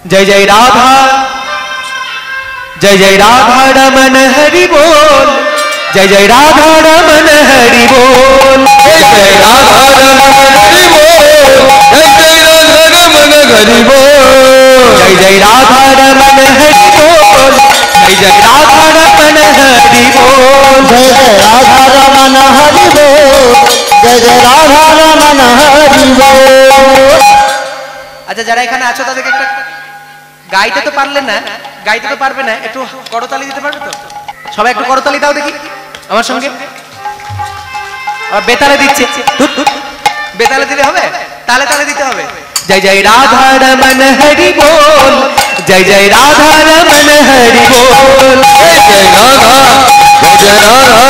जय जय राधा जय जय राधा रमन हरि बोल जय जय राधा रमन हरि बोल जय जय राधा रमन हरि बोल जय जय राधा रमन हरि बोल जय जय राधा रमन हरि बोल जय जय राधा रमन हरि बोल जय जय राधा रमन हरि बोल जय जय राधा रमन हरि बोल। अच्छा যারা এখানে আছো তাদেরকে একটা গাইতে তো পারলে না, গাইতে তো পারবে না, একটু করতালি দিতে পারবে তো? সবাই একটু করতালি দাও দেখি আমার সঙ্গে। আর বেতালে দিচ্ছে, বেতালে দিলে হবে, তালে তালে দিতে হবে। जय जय राधा रमन हरि बोल जय जय राधा रमन हरि बोल जय जय राधा जय जय राधा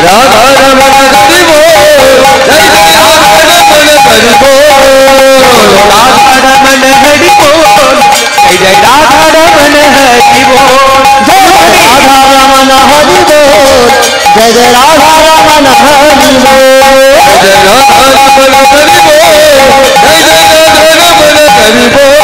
राधा रमन हरि बोल जय जय राधा रमन हरि बोल राधा रमन हरि बोल जय जय राधा रमन हरि बोल जय जय राधा रमन हरि बोल जय जय राधा रमन हरि बोल जय जय राधा रमन हरि बोल जय जय राधा रमन हरि बोल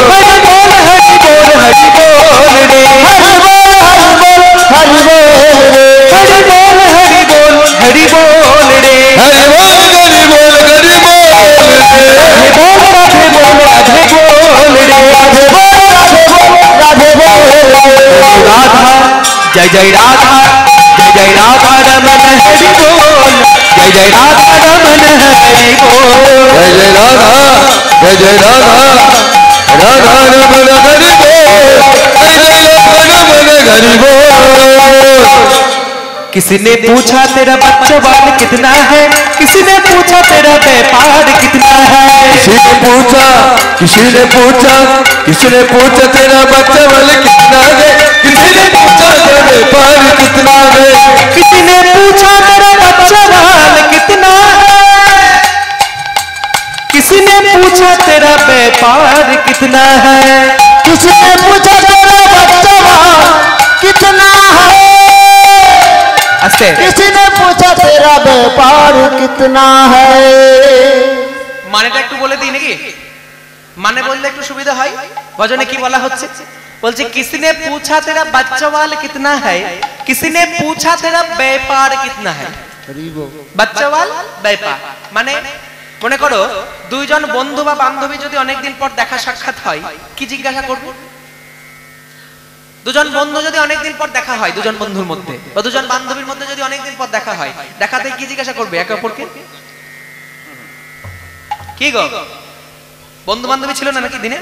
हरि बोल हरि बोल हरि बोल रे हरि बोल हरि बोल हरि बोल रे हरि बोल हरि बोल हरि बोल रे हरि बोल हरि बोल हरि बोल राधे बोल राधे बोल राधे बोल रे राधे बोल राधे बोल राधे बोल राधा जय जय राधा जय जय राधा रमन हरि बोल जय जय राधा रमन हरि बोल जय जय राधा जय जय राधा राधा रमन हरि बोल जय जय राधा रमन हरि बोल। किसी ने पूछा तेरा बच्चा बाल कितना है, किसी ने पूछा तेरा व्यापार कितना है, किसी ने पूछा किसी ने पूछा किसी ने पूछा तेरा बच्चा बल कितना है, किसी ने पूछा तेरा व्यापार कितना है, किसी ने पूछा तेरा बच्चा बाल कितना है, किसी ने पूछा तेरा व्यापार कितना है, किसी ने पूछा तेरा बच्चा बाल कितना है, अस्ते किसी ने पूछा तेरा व्यापार कितना है। মানেটা একটু বলে দিই নাকি? মানে বললে একটু সুবিধা হয়। ভজনে কি বলা হচ্ছে? বলছে किसी ने पूछा तेरा बच्चा बाल कितना है, किसी ने पूछा तेरा व्यापार कितना है। बच्चा बाल व्यापार মানে মনে করো দুইজন বন্ধু বা বান্ধবী যদি অনেকদিন পর দেখা সাক্ষাৎ হয়, কি জিজ্ঞাসা করবে? দুজন বন্ধু যদি অনেকদিন পর দেখা হয়, দুজন বন্ধুর মধ্যে বা দুজন বান্ধবীর মধ্যে যদি অনেকদিন পর দেখা হয়, দেখাতে কি জিজ্ঞাসা করবে একে অপরকে? কি গো বন্ধু বান্ধবী ছিল না নাকি দিনে?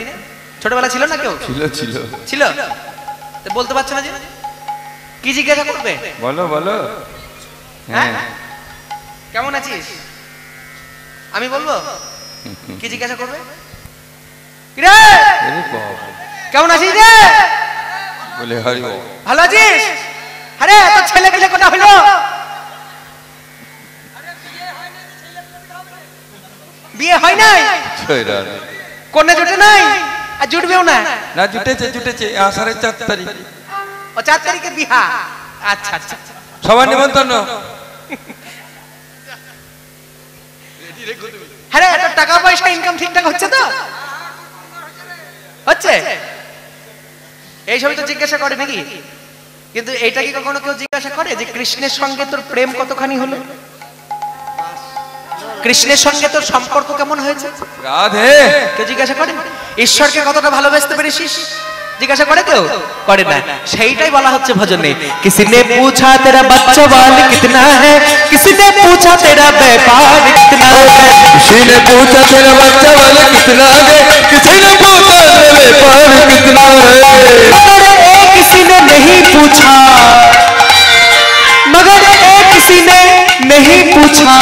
ছোটবেলা ছিল না কেউ? ছিল ছিল ছিল তো বলতে পারছো না যে কি জিজ্ঞাসা করবে? বলো বলো। হ্যাঁ কেমন আছিস? আমি বলবো কি জিজ্ঞাসা করবে? কি রে কেমন আছিস রে? বলে হরি বল। ভালো আছিস? আরে তো ছেলে পেলে কোথা হলো? বিয়ে হয় নাই? কোনে জুটে নাই আর জুটবেও না? না জুটেছে জুটেছে আষাঢ়ের 4 তারিখ। ও 4 তারিখে বিয়া? আচ্ছা আচ্ছা সবার নিমন্ত্রণ। আরে এত টাকা পয়সা ইনকাম ঠিকঠাক হচ্ছে তো? হচ্ছে এই সবই তো জিজ্ঞাসা করে নাকি? কিন্তু এটা কি কখনো কেউ জিজ্ঞাসা করে যে কৃষ্ণের সঙ্গে তোর প্রেম কতখানি হলো, কৃষ্ণের সঙ্গে তোর সম্পর্ক কেমন হয়েছে? রাধে কেউ জিজ্ঞাসা করে ঈশ্বরকে কতটা ভালোবাসতে পেরেছিস? জিজ্ঞাসা করে কেউ? করে না। সেইটাই বলা হচ্ছে ভজনে किसी ने पूछा तेरा बच्चा बाल कितना है, किसी ने पूछा तेरा व्यापार कितना है, किसी ने पूछा तेरा बच्चा बल कितना है, किसी ने पूछा तेरा व्यापार कितना है, मगर एक किसी ने नहीं पूछा, मगर एक किसी ने नहीं पूछा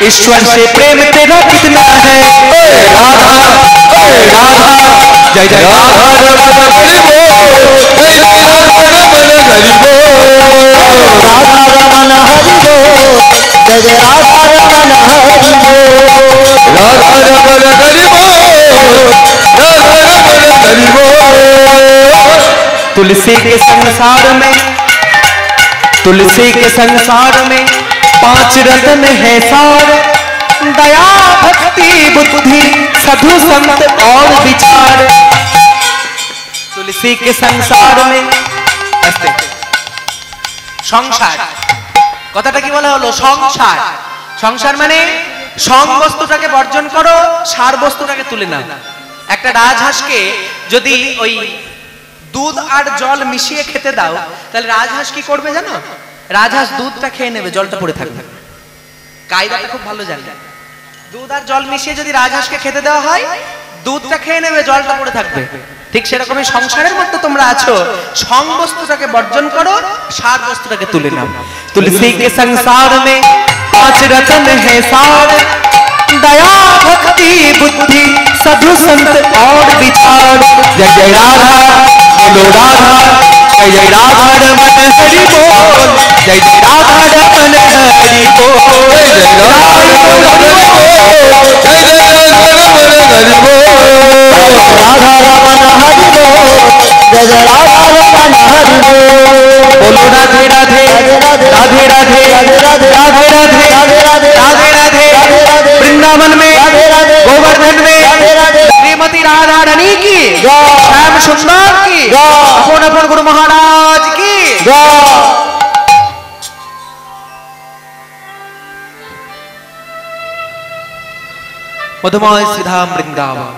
ईश्वर से प्रेम तेरा कितना है। राधा राधा जय जय राधा रमन हरि बोल जय जय राधा रमन हरि बोल राधा रमन हरि बोल जय जय राधा रमन हरि बोल राधा रमन हरि बोल राधा रमन हरि बोल। तुलसी के संसार में, तुलसी के संसार में 5 रत्न है सार, दया भक्ति बुद्धि साधु संत और विचार तुलसी के संसार में সংসার কথাটা কি বলা হলো সংসার সংসার মানে সং বস্তুটাকে বর্জন করো সার বস্তুটাকে তুলে নাও একটা রাজহাঁসকে যদি ওই দুধ আর জল মিশিয়ে খেতে দাও তাহলে রাজহাঁস কি করবে জানো রাজহাঁস দুধটা খেয়ে নেবে জলটা পড়ে থাকবে কায়দাটা খুব ভালো জানে দুধ আর জল মিশিয়ে যদি রাজহাঁসকে খেতে দেওয়া হয় দুধটা খেয়ে নেবে জলটা পড়ে থাকবে ঠিক সেরকমই সংসারের মধ্যে তোমরা আছো সং বস্তুটাকে বর্জন করো সার বস্তুটাকে তুলে নাও तुलसी के संसार में पांच रतन है सार दया भक्ति बुद्धि साधु संत और विचार जय जय राधा बोलो राधा जय जय राधा रमन हरि बोल जय जय राधा रमन हरि बोल जय राधा रमन हरि बोल जय जय राधा रमन हरि बोल राधा रमन हरि बोल जय जय राधा रमन हरि बोल बोलो राधे राधे राधे राधे राधे राधे राधे राधे राधे वृंदावन में गोवर्धन में श्रीमती राधा रानी की श्याम सुंदर की अपन अपन गुरु महाराज की मधुमय श्रीधाम वृंदावन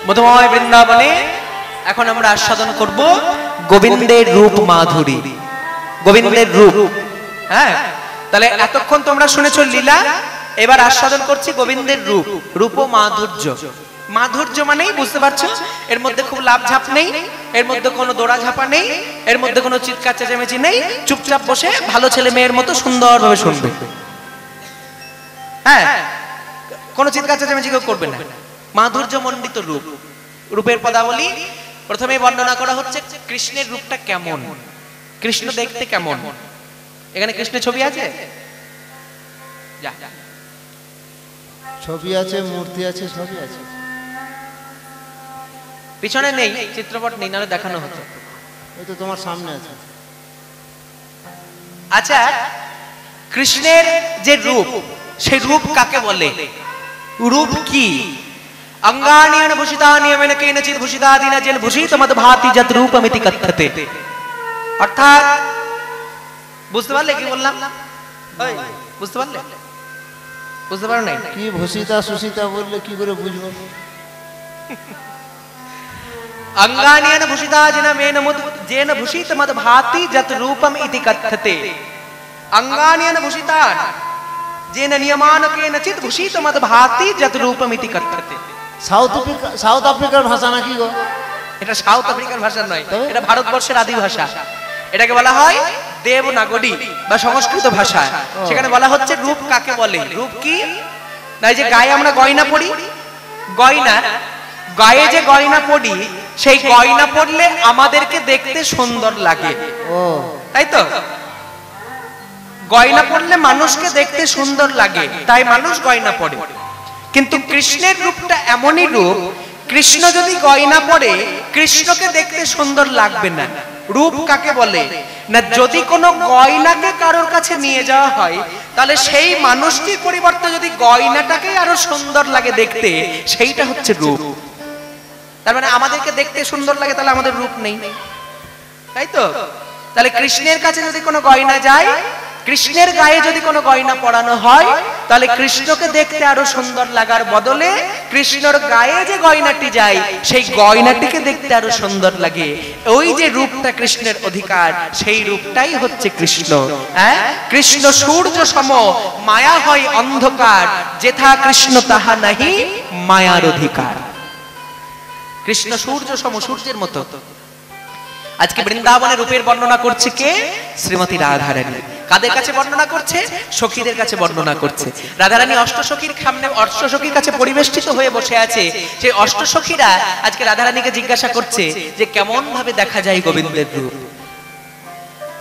मधुमय वृंदावने এখন আমরা আস্বাদন করব গোবিন্দের রূপ মাধুরী গোবিন্দের রূপ হ্যাঁ তাহলে এতক্ষণ তোমরা শুনেছো লীলা এবার আস্বাদন করছি গোবিন্দের রূপ রূপ ও মাধুর্য মাধুর্য মানেই বুঝতে পারছো এর মধ্যে খুব লাভ ঝাপ নেই এর মধ্যে কোনো দৌড়া ঝাপা নেই এর মধ্যে কোনো চিৎকার চেঁচামেচি নেই চুপচাপ বসে ভালো ছেলে মেয়ের মতো সুন্দরভাবে শুনবে হ্যাঁ কোনো চিৎকার চেঁচামেচি কেউ করবে না মাধুর্য মণ্ডিত রূপ রূপের পদাবলী প্রথমে বর্ণনা করা হচ্ছে কৃষ্ণের রূপটা কেমন কৃষ্ণ দেখতে কেমন এখানে কৃষ্ণের ছবি আছে ছবি আছে মূর্তি আছে সবই আছে পিছনে নেই চিত্রপট নেই নাহলে দেখানো হতো এই তো তোমার সামনে আছে আচ্ছা কৃষ্ণের যে রূপ সেই রূপ কাকে বলে রূপ কি अंगान्येन भूषितान्येन केनचित् भूषितादिना जेन भूषितमद्भाति यत् रूपमिति कथ्यते अर्थात বুঝতে পারলে কি বললাম এই বুঝতে পারলে বুঝতে পারো না কি ভূষিতা সুষিতা বললে কি করে বুঝবো अंगान्येन भूषितादिना जेन भूषितमद्भाति यत् रूपमिति कथ्यते अंगान्येन भूषितान् जेन नियमान केनचित् भूषितमद्भाति यत् रूपमिति कथ्यते সাউথ আফ্রিকার ভাষা নাকি গো এটা সাউথ আফ্রিকার ভাষা নয় এটা ভারতবর্ষের আদি ভাষা এটাকে বলা হয় দেবনাগরী বা সংস্কৃত ভাষা সেখানে বলা হচ্ছে রূপ কাকে বলে রূপ কি না যে গায়ে আমরা গয়না পরি গয়না গায়ে যে গয়না পরি সেই গয়না পরলে আমাদেরকে দেখতে সুন্দর লাগে ও তাই তো গয়না পরলে মানুষকে দেখতে সুন্দর লাগে তাই মানুষ গয়না পরে কিন্তু কৃষ্ণের রূপটা এমনই রূপ কৃষ্ণ যদি গয়না পরে কৃষ্ণকে দেখতে সুন্দর লাগবে না রূপ কাকে বলে না যদি কোনো গয়নাকে কারোর কাছে নিয়ে যাওয়া হয় তাহলে সেই মানুষটির পরিবর্তে যদি গয়নাটাকে আরো সুন্দর লাগে দেখতে সেইটা হচ্ছে রূপ তার মানে আমাদেরকে দেখতে সুন্দর লাগে তাহলে আমাদের রূপ নেই তাই তো তাহলে কৃষ্ণের কাছে যদি কোনো গয়না যায় কৃষ্ণের গায়ে যদি কোনো গয়না পরানো হয় তাহলে কৃষ্ণকে দেখতে আরো সুন্দর লাগার বদলে কৃষ্ণর গায়ে যে গয়নাটি যায় সেই গয়নাটিকে দেখতে আরো সুন্দর লাগে ওই যে রূপটা কৃষ্ণের অধিকার সেই রূপটাই হচ্ছে কৃষ্ণ হ্যাঁ কৃষ্ণ সূর্য সম মায়া হয় অন্ধকার যেথা কৃষ্ণ তাহা নাহি মায়ার অধিকার কৃষ্ণ সূর্য সম সূর্যের মতো আজকে বৃন্দাবনের রূপের বর্ণনা করছে কে শ্রীমতী রাধা রানী কাদের কাছে বর্ণনা করছে সখীদের কাছে বর্ণনা করছে রাধা রানী অষ্টসখীর সামনে অষ্টসখীর কাছে পরিবেষ্টিত হয়ে বসে আছে সেই অষ্টসখীরা আজকে রাধা রানীকে জিজ্ঞাসা করছে যে কেমন ভাবে দেখা যায় গোবিন্দের রূপ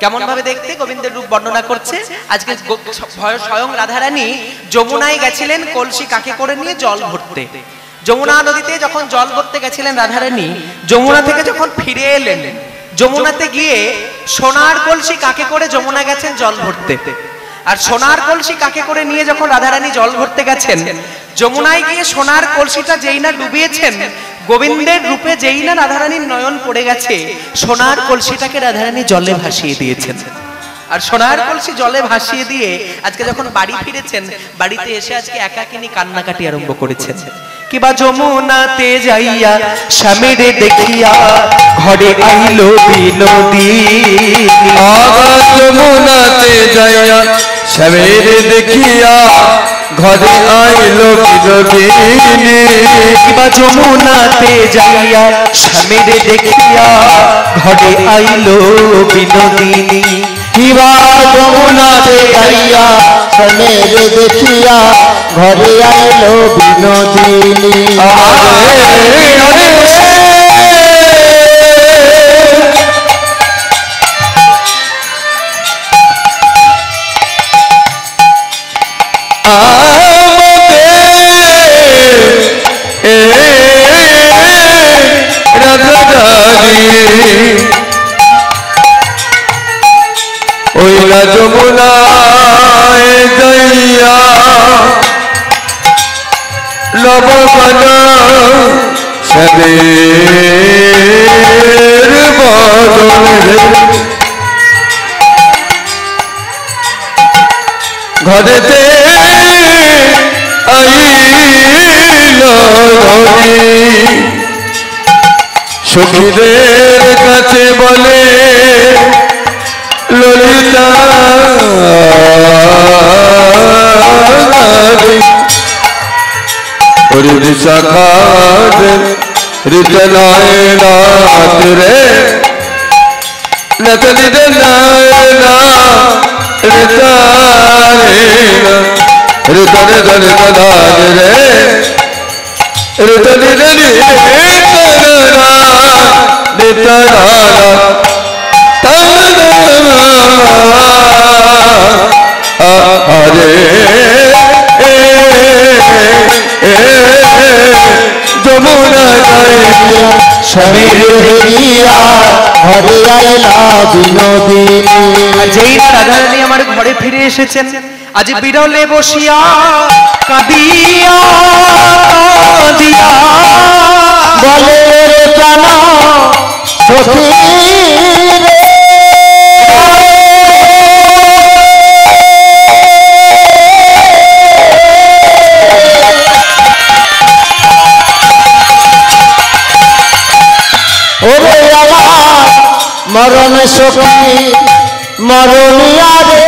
কেমন ভাবে দেখতে গোবিন্দের রূপ বর্ণনা করছে আজকে স্বয়ং রাধা রানী যমুনায় গেছিলেন কলসি কাকে করে নিয়ে জল ভরতে যমুনা নদীতে যখন জল ভরতে গেছিলেন রাধা রানী যমুনা থেকে যখন ফিরে এলেন যমুনাতে গিয়ে সোনার কলসি কাকে করে যমুনা গেছেন জল ভরতে আর সোনার কলসি কাকে করে নিয়ে যখন রাধারানী জল ভরতে গেছেন, যমুনায় গিয়ে সোনার কলসিটা যেই না ডুবিয়েছেন, গোবিন্দের রূপে যেই না রাধারানীর নয়ন পড়ে গেছে, সোনার কলসিটাকে রাধারানী জলে ভাসিয়ে দিয়েছেন। আর সোনার কলসি জলে ভাসিয়ে দিয়ে আজকে যখন বাড়ি ফিরেছেন, বাড়িতে এসে আজকে একাকিনী কান্নাকাটি আরম্ভ করেছেন। কিবা যমুনাতে যাইয়া স্বামীরে দেখিয়া ঘরে আইলো বিনোদিনী। যমুনাতে যাইয়া স্বামীরে দেখিয়া ঘরে আইলো বিনোদিনী। কিবা যমুনাতে যাইয়া স্বামীরে দেখিয়া ঘরে আইলো বিনোদিনী। কিবা যমুনাতে যাইয়া স্বামীরে দেখিয়া ঘরে আইলো বিনোদিনী। ওইলা যমুনায় যাইয়া লবণা সবের বদলে ঘরেতে আইল সখীদের কাছে বলে ললিতা শাখাত রিতনায় রাত রে নতনি নায়না রিতারে রিতনে ধনে দান রে রিতনি রে রিতনা হরে যমুনা স্বামীরে দেখিয়া ঘরে আইলা বিনোদিনী। যেই না রাধারানী আমার ঘরে ফিরে এসেছেন, আজ বিরলে বসিয়া কাঁদিয়া কাঁদিয়া বলে রে প্রাণ সখী রে ওরে আমার মরণ সখী মরণিয়া রে।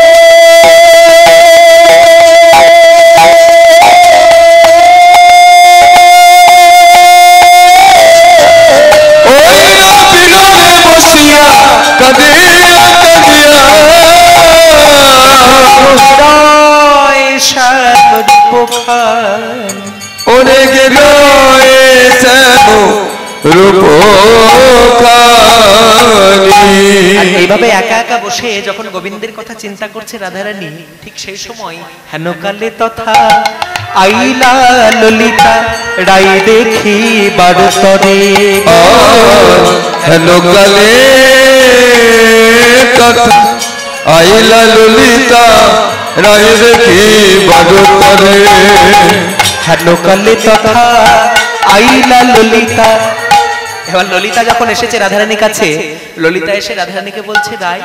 এইভাবে একা একা বসে যখন গোবিন্দের কথা চিন্তা করছে রাধারানী, ঠিক সেই সময় হেন কালে তথা আইলা ললিতা রাই দেখি বারতরে। হেন কালে তথা আইলা ললিতা রাই দেখি বারতরে। হেন কালে তথা আইলা ললিতা। এবার ললিতা যখন এসেছে রাধারানীর কাছে, ললিতা এসে রাধারানীকে বলছে, রাই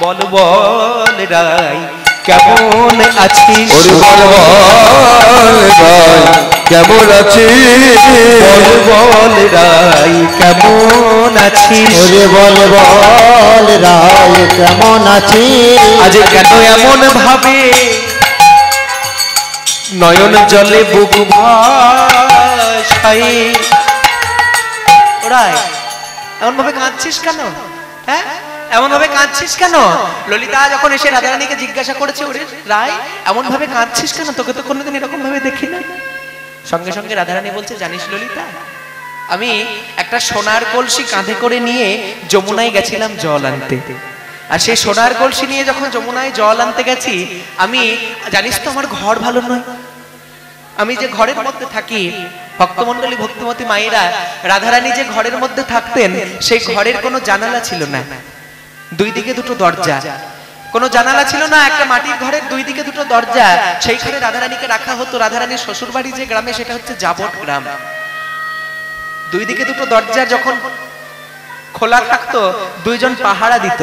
বল বল রাই কেমন আছিস? বল বল রাই কেমন আছিস? বল বল রাই কেমন আছিস? ওরে বল বল রাই কেমন আছিস? আজ কেন এমন ভাবে নয়ন জলে বুক ভাসায়? রাই এমন ভাবে কাঁদছিস কেন? হ্যাঁ, এমন ভাবে কাঁদছিস কেন? ললিতা যখন এসে রাধারানীকে জিজ্ঞাসা করেছে, ওরে রাই এমন ভাবে কাঁদছিস কেন? তোকে তো কোনোদিন এরকম ভাবে দেখি না। সঙ্গে সঙ্গে রাধারানী বলছে, জানিস ললিতা, আমি একটা সোনার কলসি কাঁধে করে নিয়ে যমুনায় গেছিলাম জল আনতে। আর সেই সোনার কলসি নিয়ে যখন যমুনায় জল আনতে গেছি, আমি জানিস তো আমার ঘর ভালো নয়। আমি যে ঘরের মধ্যে থাকি, ভক্তমণ্ডলী ভক্তিমতী মায়েরা, রাধারানী যে ঘরের মধ্যে থাকতেন, সেই ঘরের কোনো জানালা ছিল না, দুই দিকে দুটো দরজা। কোনো জানালা ছিল না, একটা মাটির ঘরের দুই দিকে দুটো দরজা, সেইখানে রাধারানীকে রাখা হতো। রাধারানীর শ্বশুর বাড়ি যে গ্রামে, সেটা হচ্ছে জাবট গ্রাম। দুই দিকে দুটো দরজা যখন খোলা থাকতো, দুইজন পাহারা দিত,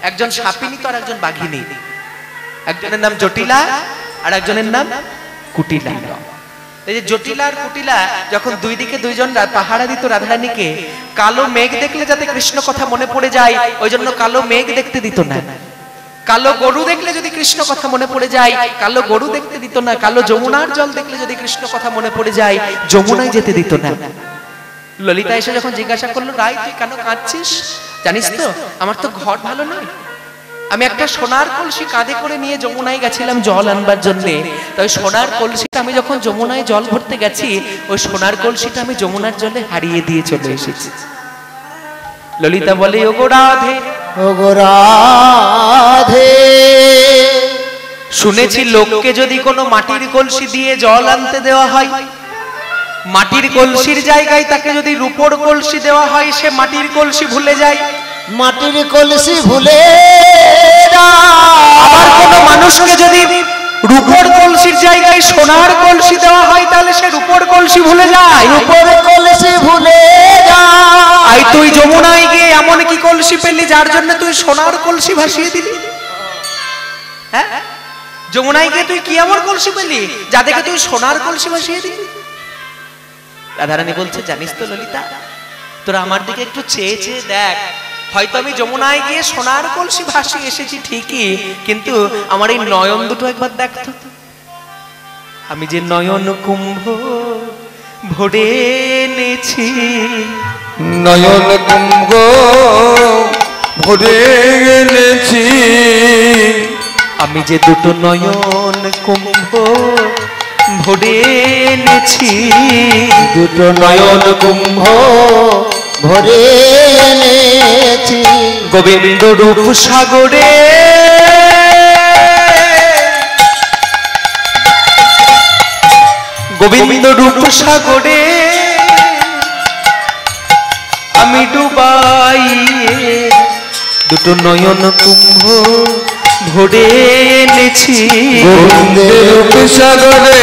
একজন সাপিনী তো আর একজন বাঘিনী। একজনের নাম জটিলা আর একজনের নাম কুটিলা। এই যে জটিলা আর কুটিলা যখন দুই দিকে দুইজন পাহারা দিত রাধারানীকে, কালো মেঘ দেখলে যাতে কৃষ্ণ কথা মনে পড়ে যায়, ওই জন্য কালো মেঘ দেখতে দিত না। কালো গরু দেখলে যদি কৃষ্ণ কথা মনে পড়ে যায়, কালো গরু দেখতে দিত না। কালো যমুনার জল দেখলে যদি কৃষ্ণ কথা মনে পড়ে যায়, যমুনায় যেতে দিত না। ললিতা এসে যখন জিজ্ঞাসা করলো, রাই তুই কেন কাঁদছিস? জানিস তো আমার তো ঘর ভালো নয়, আমি একটা সোনার কলসি কাঁধে করে নিয়ে যমুনায় গেছিলাম জল আনবার জন্য। তাই সোনার কলসিটা আমি যখন যমুনায় জল ভরতে গেছি, ওই সোনার কলসিটা আমি যমুনার জলে হারিয়ে দিয়ে চলে এসেছি। ললিতা বলে, ওগো রাধে, ওগো রাধে, শুনেছি লোককে যদি কোনো মাটির কলসি দিয়ে জল আনতে দেওয়া হয়, মাটির কলসির জায়গায় তাকে যদি রূপোর কলসি দেওয়া হয়, সে মাটির কলসি ভুলে যায়। মাটির কলসি ভুলে আবার কোনো মানুষকে যদি রূপোর কলসির জায়গায় সোনার কলসি দেওয়া হয়, তাহলে সে রূপোর কলসি ভুলে যায়। রূপোর কলসি ভুলে আই তুই যমুনায় গিয়ে এমন কি কলসি পেলি যার জন্য তুই সোনার কলসি ভাসিয়ে দিলি? হ্যাঁ, যমুনায় গিয়ে তুই কি এমন কলসি পেলি যা দেখে তুই সোনার কলসি ভাসিয়ে দিলি? রাধারানী বলছে, জানিস তো ললিতা, তোরা আমার দিকে একটু চেয়ে চেয়ে দেখ, হয়তো আমি যমুনায় গিয়ে সোনার কলসি ভাসিয়ে এসেছি ঠিকই, কিন্তু আমার এই নয়ন দুটো একবার দেখতো। আমি যে নয়ন কুম্ভ ভরে এনেছি, নয়ন কুম্ভ ভরে এনেছি, আমি যে দুটো নয়ন কুম্ভ ভরে এনেছি, দুটো নয়ন কুম্ভ ভরে এনেছি, গোবিন্দ রূপ সাগরে গোবিন্দ রূপ সাগরে আমি ডুবাই, দুটো নয়ন কুম্ভ ভরে এনেছি, গোবিন্দের রূপ সাগরে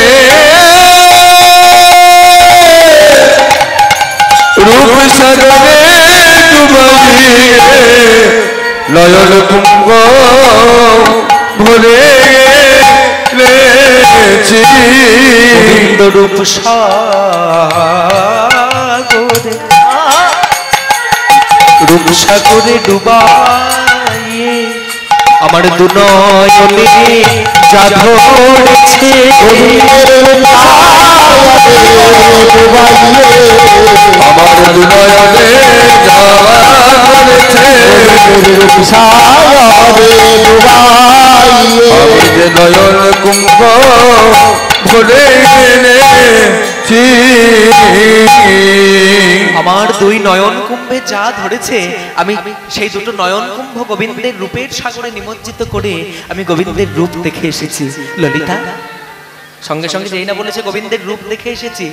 রূপ সাগরে ডুবাই, নয়ন কুম্ভ ভরে এনেছি, গোবিন্দ রূপ সাগরে রূপ সাগরে ডুবাই, আমার দু নয়নে যা ধরেছে, আমার দুনয়নে যাওয়া ধরেছে, আমি যে নয়ন কুম্ভ ভরে এনেছি, আমার দুই নয়ন কুম্ভে যা ধরেছে, আমি সেই দুটো নয়ন কুম্ভ গোবিন্দের রূপের সাগরে নিমজ্জিত করে আমি গোবিন্দের রূপ দেখে এসেছি। ললিতা সঙ্গে সঙ্গে যেই না বলেছে গোবিন্দের রূপ দেখে এসেছি,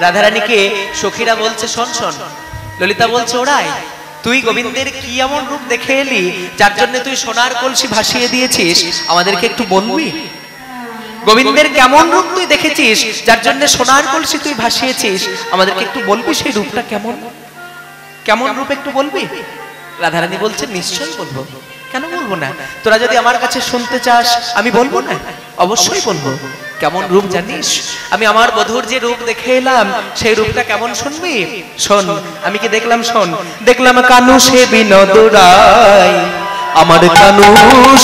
রাধারানীকে সখীরা বলছে, শোন শোন। ললিতা বলছে, ওরাই তুই গোবিন্দের কি এমন রূপ দেখে এলি যার জন্য তুই সোনার কলসি ভাসিয়ে দিয়েছিস, আমাদেরকে একটু বলবি? গোবিন্দের কেমন রূপ তুই দেখেছিস যার জন্য সোনার কলসি তুই ভাসিয়েছিস, আমাদেরকে একটু বলবি সেই রূপটা কেমন? কেমন রূপ একটু বলবি? রাধারানী বলছে, নিশ্চয়ই বলবো, কেন বলবো না? তোরা যদি আমার কাছে শুনতে চাস আমি বলবো না, অবশ্যই বলবো। কেমন রূপ জানিস? আমি আমার বধূর যে রূপ দেখে এলাম, সেই রূপটা কেমন শুনবি? শোন। আমি কি দেখলাম? শোন। দেখলাম কানু সে বিনোদ রায়, আমার কানু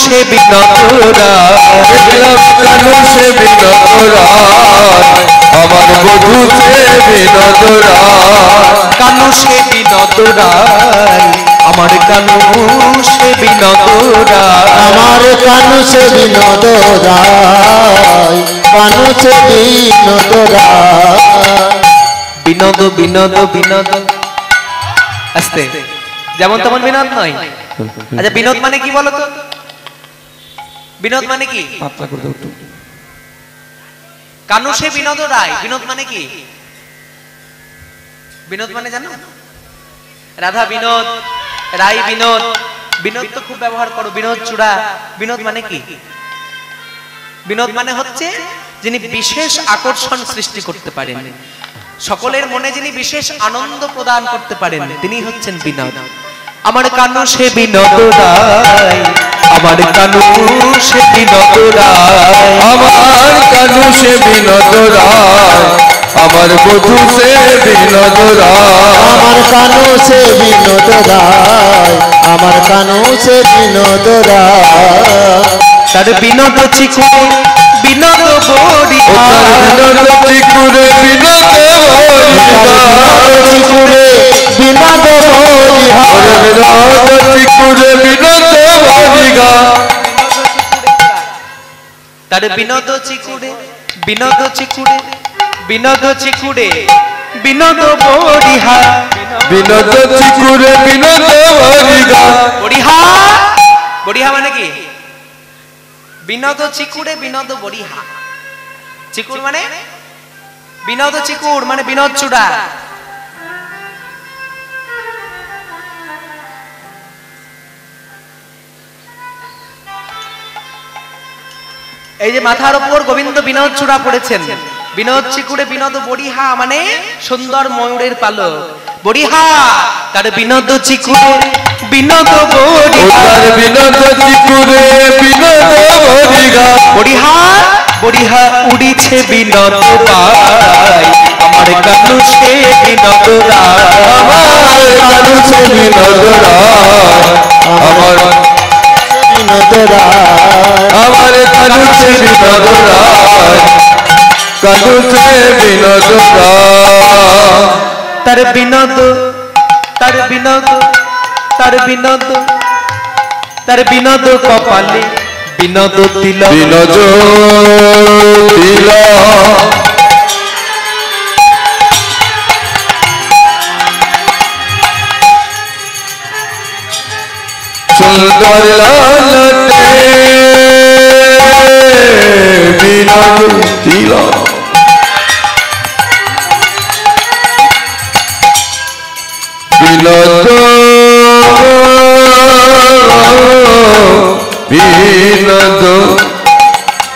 সে বিনোদ রায়, দেখলাম কানু সে বিনোদ রায়, আমার বধূ সে বিনোদ রায়, কানু সে বিনোদ রায়, আমার কানু সে বিনোদ রায়, আমার কানু সে বিনোদ রায়, কানু সে বিনোদ রায়, বিনোদ বিনোদ বিনোদ, আস্তে, যেমন তেমন বিনোদ নয়। আচ্ছা, বিনোদ মানে কি বলো তো? বিনোদ মানে কি? পাতলা করে দাও একটু। কানু সে বিনোদ রায়, বিনোদ মানে কি? বিনোদ মানে জানো? রাধা বিনোদ, রাই বিনোদ, বিনোদ তো খুব ব্যবহার করো, বিনোদ চূড়া। বিনোদ মানে কি? বিনোদ মানে হচ্ছে যিনি বিশেষ আকর্ষণ সৃষ্টি করতে পারেন, সকলের মনে যিনি বিশেষ আনন্দ প্রদান করতে পারেন, তিনি হচ্ছেন বিনোদ। আমার কানু সে বিনোদ রায়, আমার কানু সে বিনোদ রায়, আমার কানু সে বিনোদ রায়, আমার বধূ সে বিনোদ রায়, আমার কানু সে বিনোদ রায়, আমার কানু সে বিনোদ রায়। তার বিনোদ চিকুরে বিনোদ বড়িহা, বিনোদ চিকুরে বিনোদ চিকুরে বিনোদ বড়িহা, বিনোদ চিকুরে বিনোদ বড়িহা, তার বিনোদ চিকুরে বিনোদ চিকুরে বিনোদ চিকুরে বিনোদ বড়িহা, বিনোদ চিকুরে বিনোদ বড়িহা। বড়িহা বড়িহা মানে কি? বিনোদ চিকুরে বিনোদ বড়িহা। চিকুর মানে বিনোদ, চিকুর মানে বিনোদ চূড়া। এই যে মাথার উপর গোবিন্দ বিনোদ চূড়া পড়েছেন, বিনোদ চিকুরে বিনোদ বড়িহা মানে সুন্দর ময়ূরের পালক। বড়িহা তার বিনোদ চিকুরে বিনোদ বড়িহা, বিনোদ চিকুরে বিনোদ বড়িহা, বড়িহা বড়িহা উড়িছে বিনোদ পাই, আমার কানু সে বিনোদ রায়, আমার কানু সে বিনোদ রায়, আমার বিনোদ রায়, আমার কানু সে বিনোদ রায়, কানু সে বিনোদ রায়। তার বিনোদ তার বিনোদ তার বিনোদ তার বিনোদ কপালে বিনোদ তিলক, বিনোদ তিলক, সুন্দর লালতে বিনোদ তিলক, বিনোদ বিনোদ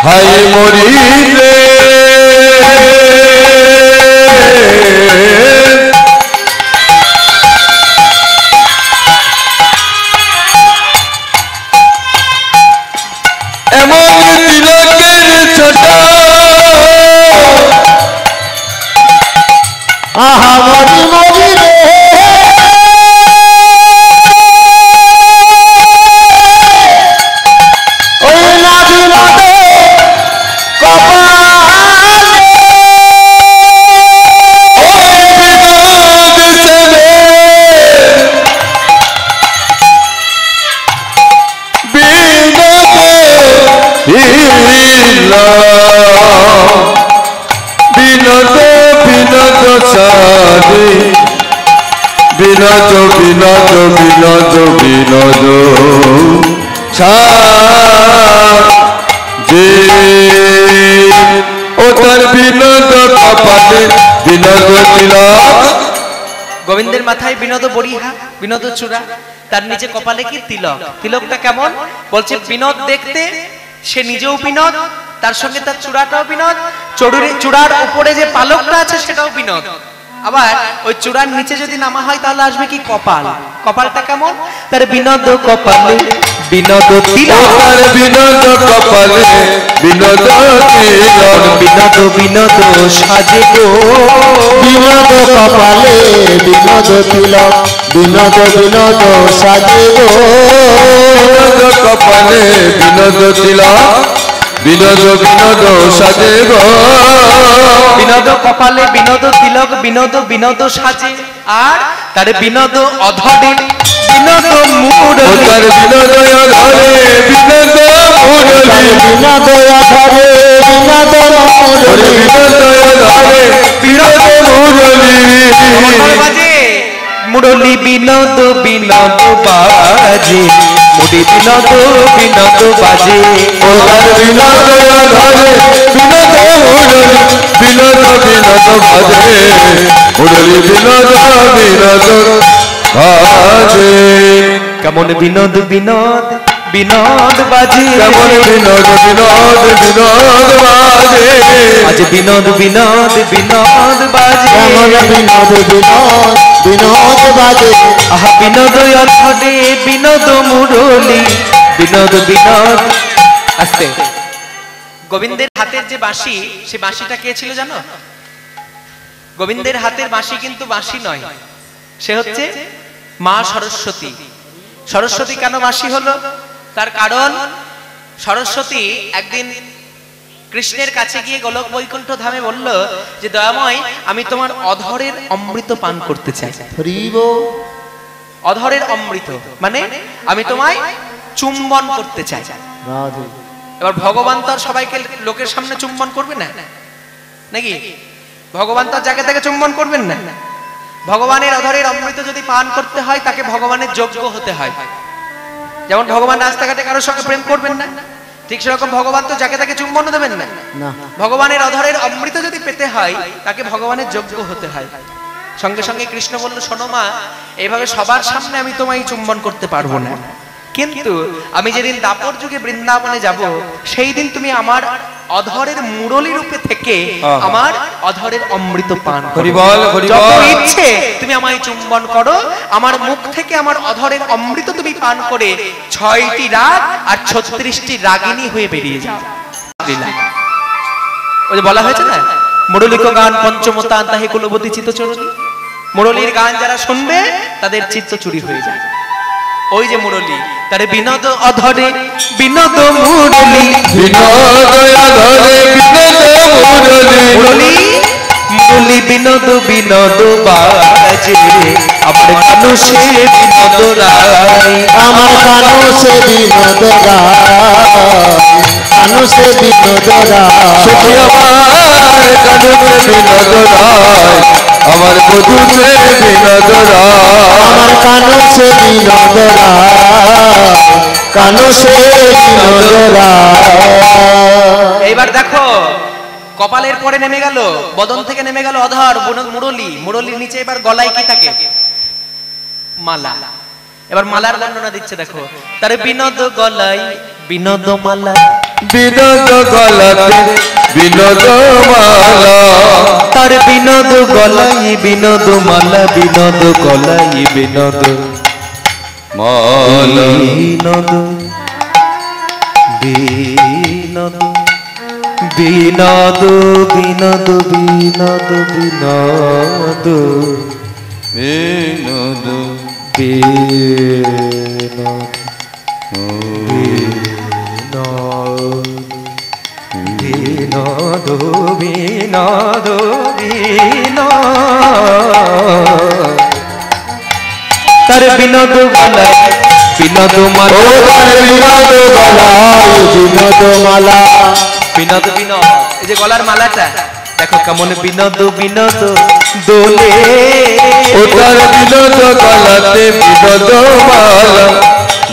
হাই মরিলে এমন তিলকের ছটা আহা মরি মরি রে, ওই না বিনোদ কপালে, বিনোদ সেবে বিনোদ বিনোদ বিনোদ সারি বিনোদ বিনোদ বিনোদ বিনোদ সারি ও তার বিনোদ কপালে বিনোদ তিলক। গোবিন্দের মাথায় বিনোদ বড়িহা বিনোদ চূড়া, তার নিচে কপালে কি তিলক। তিলকটা কেমন? বলছে বিনোদ দেখতে সে নিজেও বিনোদ, তার সঙ্গে তার চূড়াটাও বিনোদ, চূড়ার উপরে যে পালকটা আছে সেটাও বিনোদ। আবার ওই চূড়ার নিচে যদি নামা হয় তাহলে আসবে কি কপাল। কপালটা কেমন? তার বিনোদ কপালে বিনোদ তিলক, তার বিনোদ কপালে বিনোদ তিলক, বিনোদ বিনোদ সাজে গো, বিনোদ কপালে বিনোদ তিলক, বিনোদ বিনোদ সাজে গো, বিনোদ কপালে বিনোদ তিলক, বিনোদ বিনোদ সাজে গো, বিনোদ কপালে বিনোদ তিলক, বিনোদ বিনোদ সাজে। আর তার বিনোদ অধরে বিনোদ মুরলি, তার বিনোদ ধরে বিনোদ মুরলি, বিনোদ আধারে বিনোদ মুরলি, বিনোদ ধরে বিনোদ মুরলি, বাজে মুরলি বিনোদ বিনোদ বাজে, মুড়ি বিনোদ বিনোদ বাজে। তার বিনোদ ধরে বিনোদ মুরলি, বিনোদ বিনোদ বাজে, মুরলি বিনোদ বিনোদ বাজে। কেমন বিনোদ বিনোদ বিনোদ বাজে, কেমন বিনোদ বিনোদ বিনোদ বাজে, আজ বিনোদ বিনোদ বিনোদ বাজে, কেমন বিনোদ বিনোদ বিনোদ বাজে, আহা বিনোদ অধরে বিনোদ মুরলি, বিনোদ বিনোদ। আস্তে। গোবিন্দের হাতের যে বাঁশি, সে বাঁশিটা কে ছিল জানো? গোবিন্দের হাতের বাঁশি কিন্তু বাঁশি নয়, সে হচ্ছে মা সরস্বতী। সরস্বতী কেন বাঁশি হলো? তার কারণ সরস্বতী একদিন কৃষ্ণের কাছে গিয়ে গোলক বৈকুণ্ঠ ধামে বলল যে দয়াময়, আমি তোমার অধরের অমৃত পান করতে চাই। হরিব অধরের অমৃত মানে আমি তোমায় চুম্বন করতে চাই। রাধে এবার ভগবান তো আর সবাইকে লোকের সামনে চুম্বন করবে না নাকি? ভগবান তো আর যাকে তাকে চুম্বন করবেন না। ভগবানের অধরের অমৃত যদি পান করতে হয় তাকে ভগবানের যোগ্য হতে হয়। যেমন ভগবান রাস্তাঘাটে কারোর সঙ্গে প্রেম করবেন না, ঠিক সেরকম ভগবান তো যাকে তাকে চুম্বন দেবেন না। না ভগবানের অধরের অমৃত যদি পেতে হয় তাকে ভগবানের যোগ্য হতে হয়। সঙ্গে সঙ্গে কৃষ্ণ বলল, শোনো মা, এইভাবে সবার সামনে আমি তোমায় চুম্বন করতে পারবো না, কিন্তু আমি যেদিন দাপর যুগে বৃন্দাবনে যাব সেই দিন তুমি আমার অধরের মুরলী রূপে থেকে আমার অধরের অমৃত পান করো। হরিবল হরিবল। যত ইচ্ছে তুমি আমায় চুম্বন করো, আমার মুখ থেকে আমার অধরের অমৃত তুমি পান করে 6টি রাগ আর 36টি রাগিনী হয়ে বেরিয়ে যাও। ওই যে বলা হয়েছে না, মুরলিক গান পঞ্চমতান তাহে কুলবতী চিত্তচরণী। মুরলির গান যারা শুনবে তাদের চিত্ত চুরি হয়ে যায়। ওই যে মুরলি, তারে বিনোদ অধরে বিনোদ মুরলি, বিনোদ অধরে বিনোদ মুরলি, মুরলি মুরলি বিনোদ বিনোদ বাজে, আমার কানুষে বিনোদ রায়, আমার কানুষে বিনোদ রায়, কানুষে বিনোদ রায়, সখী আমার কানুষে বিনোদ রায়, আমার বধূতে বিনোদ রায়, আমার কানুষে বিনোদ রায়, কানুষে বিনোদ রায়। এইবার দেখো কপালের পরে নেমে গেল, বদন থেকে নেমে গেল অধর মুরলি, মুরলির নিচে এবার গলায় কি থাকে? মালা। এবার মালার বর্ণনা দিচ্ছে দেখো, তার বিনোদ গলায় বিনোদ মালা, বিনোদ গলাতে বিনোদ মালা, তার বিনোদ গলায় বিনোদ মালা, বিনোদ গলায় বিনোদ মালা, বিনোদ বিনোদ বিনোদ বিনোদ বিনোদ বিনোদ বিনোদ বিনোদ বিনোদ বিনোদ তার বিনোদ গলায় বিনোদ মালা, ও তার বিনোদ গলায় বিনোদ মালা, বিনোদ বিনোদ। এই যে গলার মালাটা দেখো কেমন বিনোদ বিনোদ দোলে, ও তার বিনোদ গলাতে বিনোদ মালা,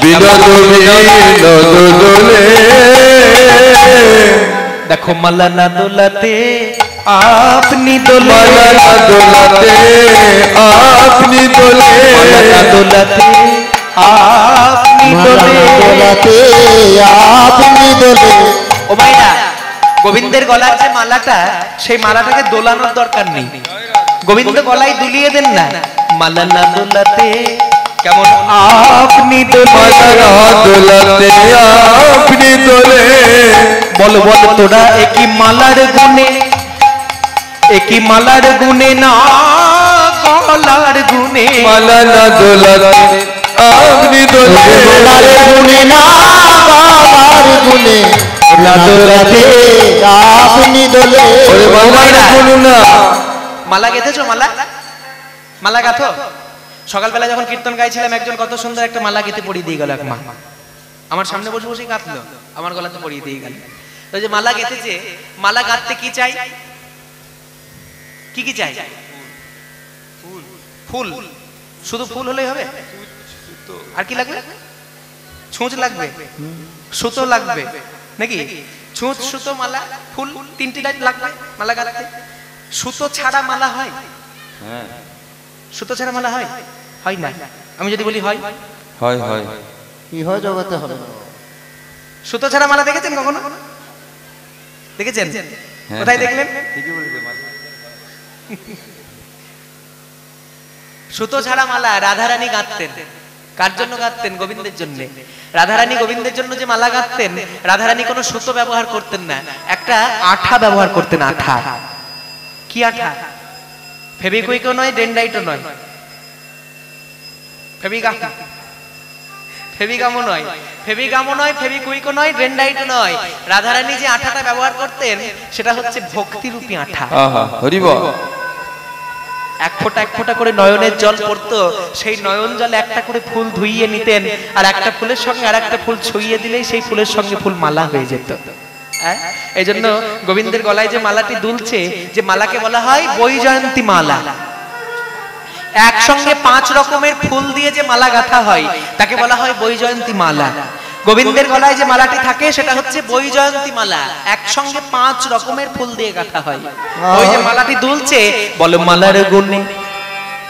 বিনোদ বিনোদ দোলে, দেখো মালা না দোলাতে আপনি দোলে, মালা না দোলাতে আপনি দোলে, মালা না দোলাতে আপনি দোলে। মালা দোলাতে আপনি দোলে। ও ভাইরা, গোবিন্দের গলার যে মালাটা, সেই মালাটাকে দোলানোর দরকার নেই, গোবিন্দ গলায় দুলিয়ে দেন না। মালা না দোলাতে কেমন আপনি দোলে, মালা না দোলাতে আপনি দোলে, বল বল তোরা একই মালার গুনে, একই মালার গুনে না গলার গুনে, মালা না দোলাতে আপনি দোলে, মালার গুনে না বাবার গুনে, না দোলাতে আপনি দোলে। ওরে মালা বলুন না, মালা গেঁথেছো? মালা মালা গাথো? সকালবেলা যখন কীর্তন গাইছিলাম একজন কত সুন্দর একটা মালা গেঁথে পরিয়ে দিয়ে গেল এক মা, আমার সামনে বসে বসে গাঁথলো, আমার গলাতে পরিয়ে দিয়ে গেল। তো যে মালা গেঁথেছে, মালা গাঁথতে কি চাই? কি কি চাই? ফুল। শুধু ফুল হলেই হবে? আর কি লাগবে? ছুঁচ লাগবে, সুতো লাগবে নাকি? ছুঁচ, সুতো, মালা, ফুল, তিনটি লাগবে মালা গাঁথতে। সুতো ছাড়া মালা হয়? সুতো ছাড়া মালা হয়? হয় না। আমি যদি বলি হয়, হয় হয় কি হয় জগতে হবে না। সুতো ছাড়া মালা দেখেছেন কখনো? দেখেছেন? কোথায় দেখলেন? ঠিকই বলেছে মালা। সুতো ছাড়া মালা রাধারানী গাঁথতেন। কার জন্য গাঁথতেন? গোবিন্দের জন্য। রাধারানী গোবিন্দের জন্য যে মালা গাঁথতেন, রাধারানী কোনো সুতো ব্যবহার করতেন না, একটা আঠা ব্যবহার করতেন। আঠা। কি আঠা? ফেভিকুইকও নয়, ডেনড্রাইটও নয়, ফেভিগামও নয়, ফেভিকুইকও নয়, ডেনড্রাইটও নয়। রাধারানী যে আঠাটা ব্যবহার করতেন সেটা হচ্ছে ভক্তিরূপী আঠা। হরি বল। এক ফোঁটা করে নয়নের জল পড়তো, সেই নয়ন জলে একটা করে ফুল ধুইয়ে নিতেন, আর একটা ফুলের সঙ্গে আর একটা ফুল ছুঁইয়ে দিলেই সেই ফুলের সঙ্গে ফুল মালা হয়ে যেত। এই জন্য গোবিন্দের গলায় যে মালাটি দুলছে, যে মালাকে বলা হয় বৈজয়ন্তী মালা। একসঙ্গে 5 রকমের ফুল দিয়ে যে মালা গাঁথা হয় তাকে বলা হয় বৈজয়ন্তী মালা। গোবিন্দের গলায় যে মালাটি থাকে সেটা হচ্ছে বৈজয়ন্তী মালা, একসঙ্গে 5 রকমের ফুল দিয়ে গাঁথা হয়। ওই যে মালাটি দুলছে, বলো মালার গুণে,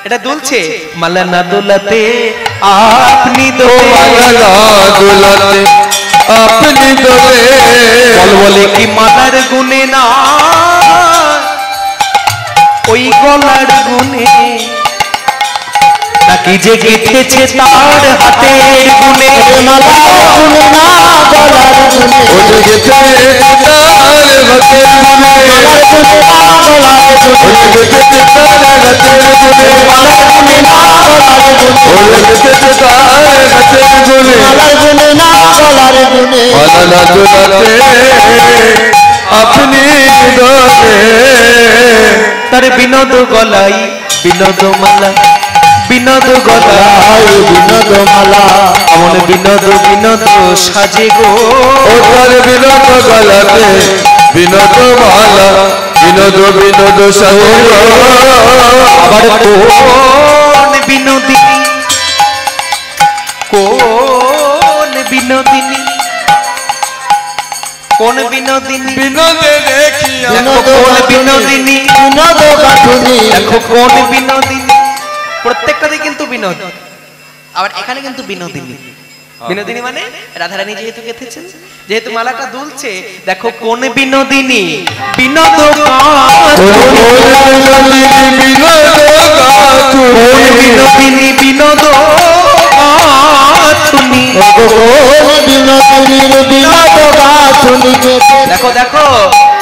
এটা দুলছে। মালা না দোলাতে আপনি দোলাতে আপনি দোলে, বল বলে কি মালার গুণে না, ওই গলার গুণে নাকি যে গেঁথেছে তার হাতের গুণে। মালার গুণে না গলার গুণে, ও যে গেছে তার হাতের গুণে, মালার গুণে না গলার ও গুণে, যে গেছে তার হাতের গুণে, মালার গুণে না গলার গুণে, ও যে গেছে তার হাতের গুণে, মালার গুণে না গলার গুণে। মালা না দোলাতে আপনি দোলে, তার বিনোদ গলাই বিনোদ মালা, বিনোদ গলাই বিনোদ মালা, এমন বিনোদ বিনোদ সাজে গো। ও তার বিনোদ গলাতে বিনোদ মালা, বিনোদ বিনোদ সাজে গো। আবার কোন বিনোদিনী, কোন বিনোদিনী, কোন বিনোদিনী, বিনোদে দেখিয়া কোন বিনোদিনী, বিনোদ গাঁথুনি, দেখো কোন বিনোদিনী। প্রত্যেকটাতে কিন্তু বিনোদ, আবার এখানে কিন্তু বিনোদিনী। বিনোদিনী মানে রাধারানী যেহেতু গেঁথেছেন, যেহেতু মালাটা দুলছে, দেখো কোন বিনোদিনী, বিনোদ বিনোদিনী, বিনোদ গাঁথুনি। বিনোদিনীর বিনোদ গাঁথুনি, দেখো দেখো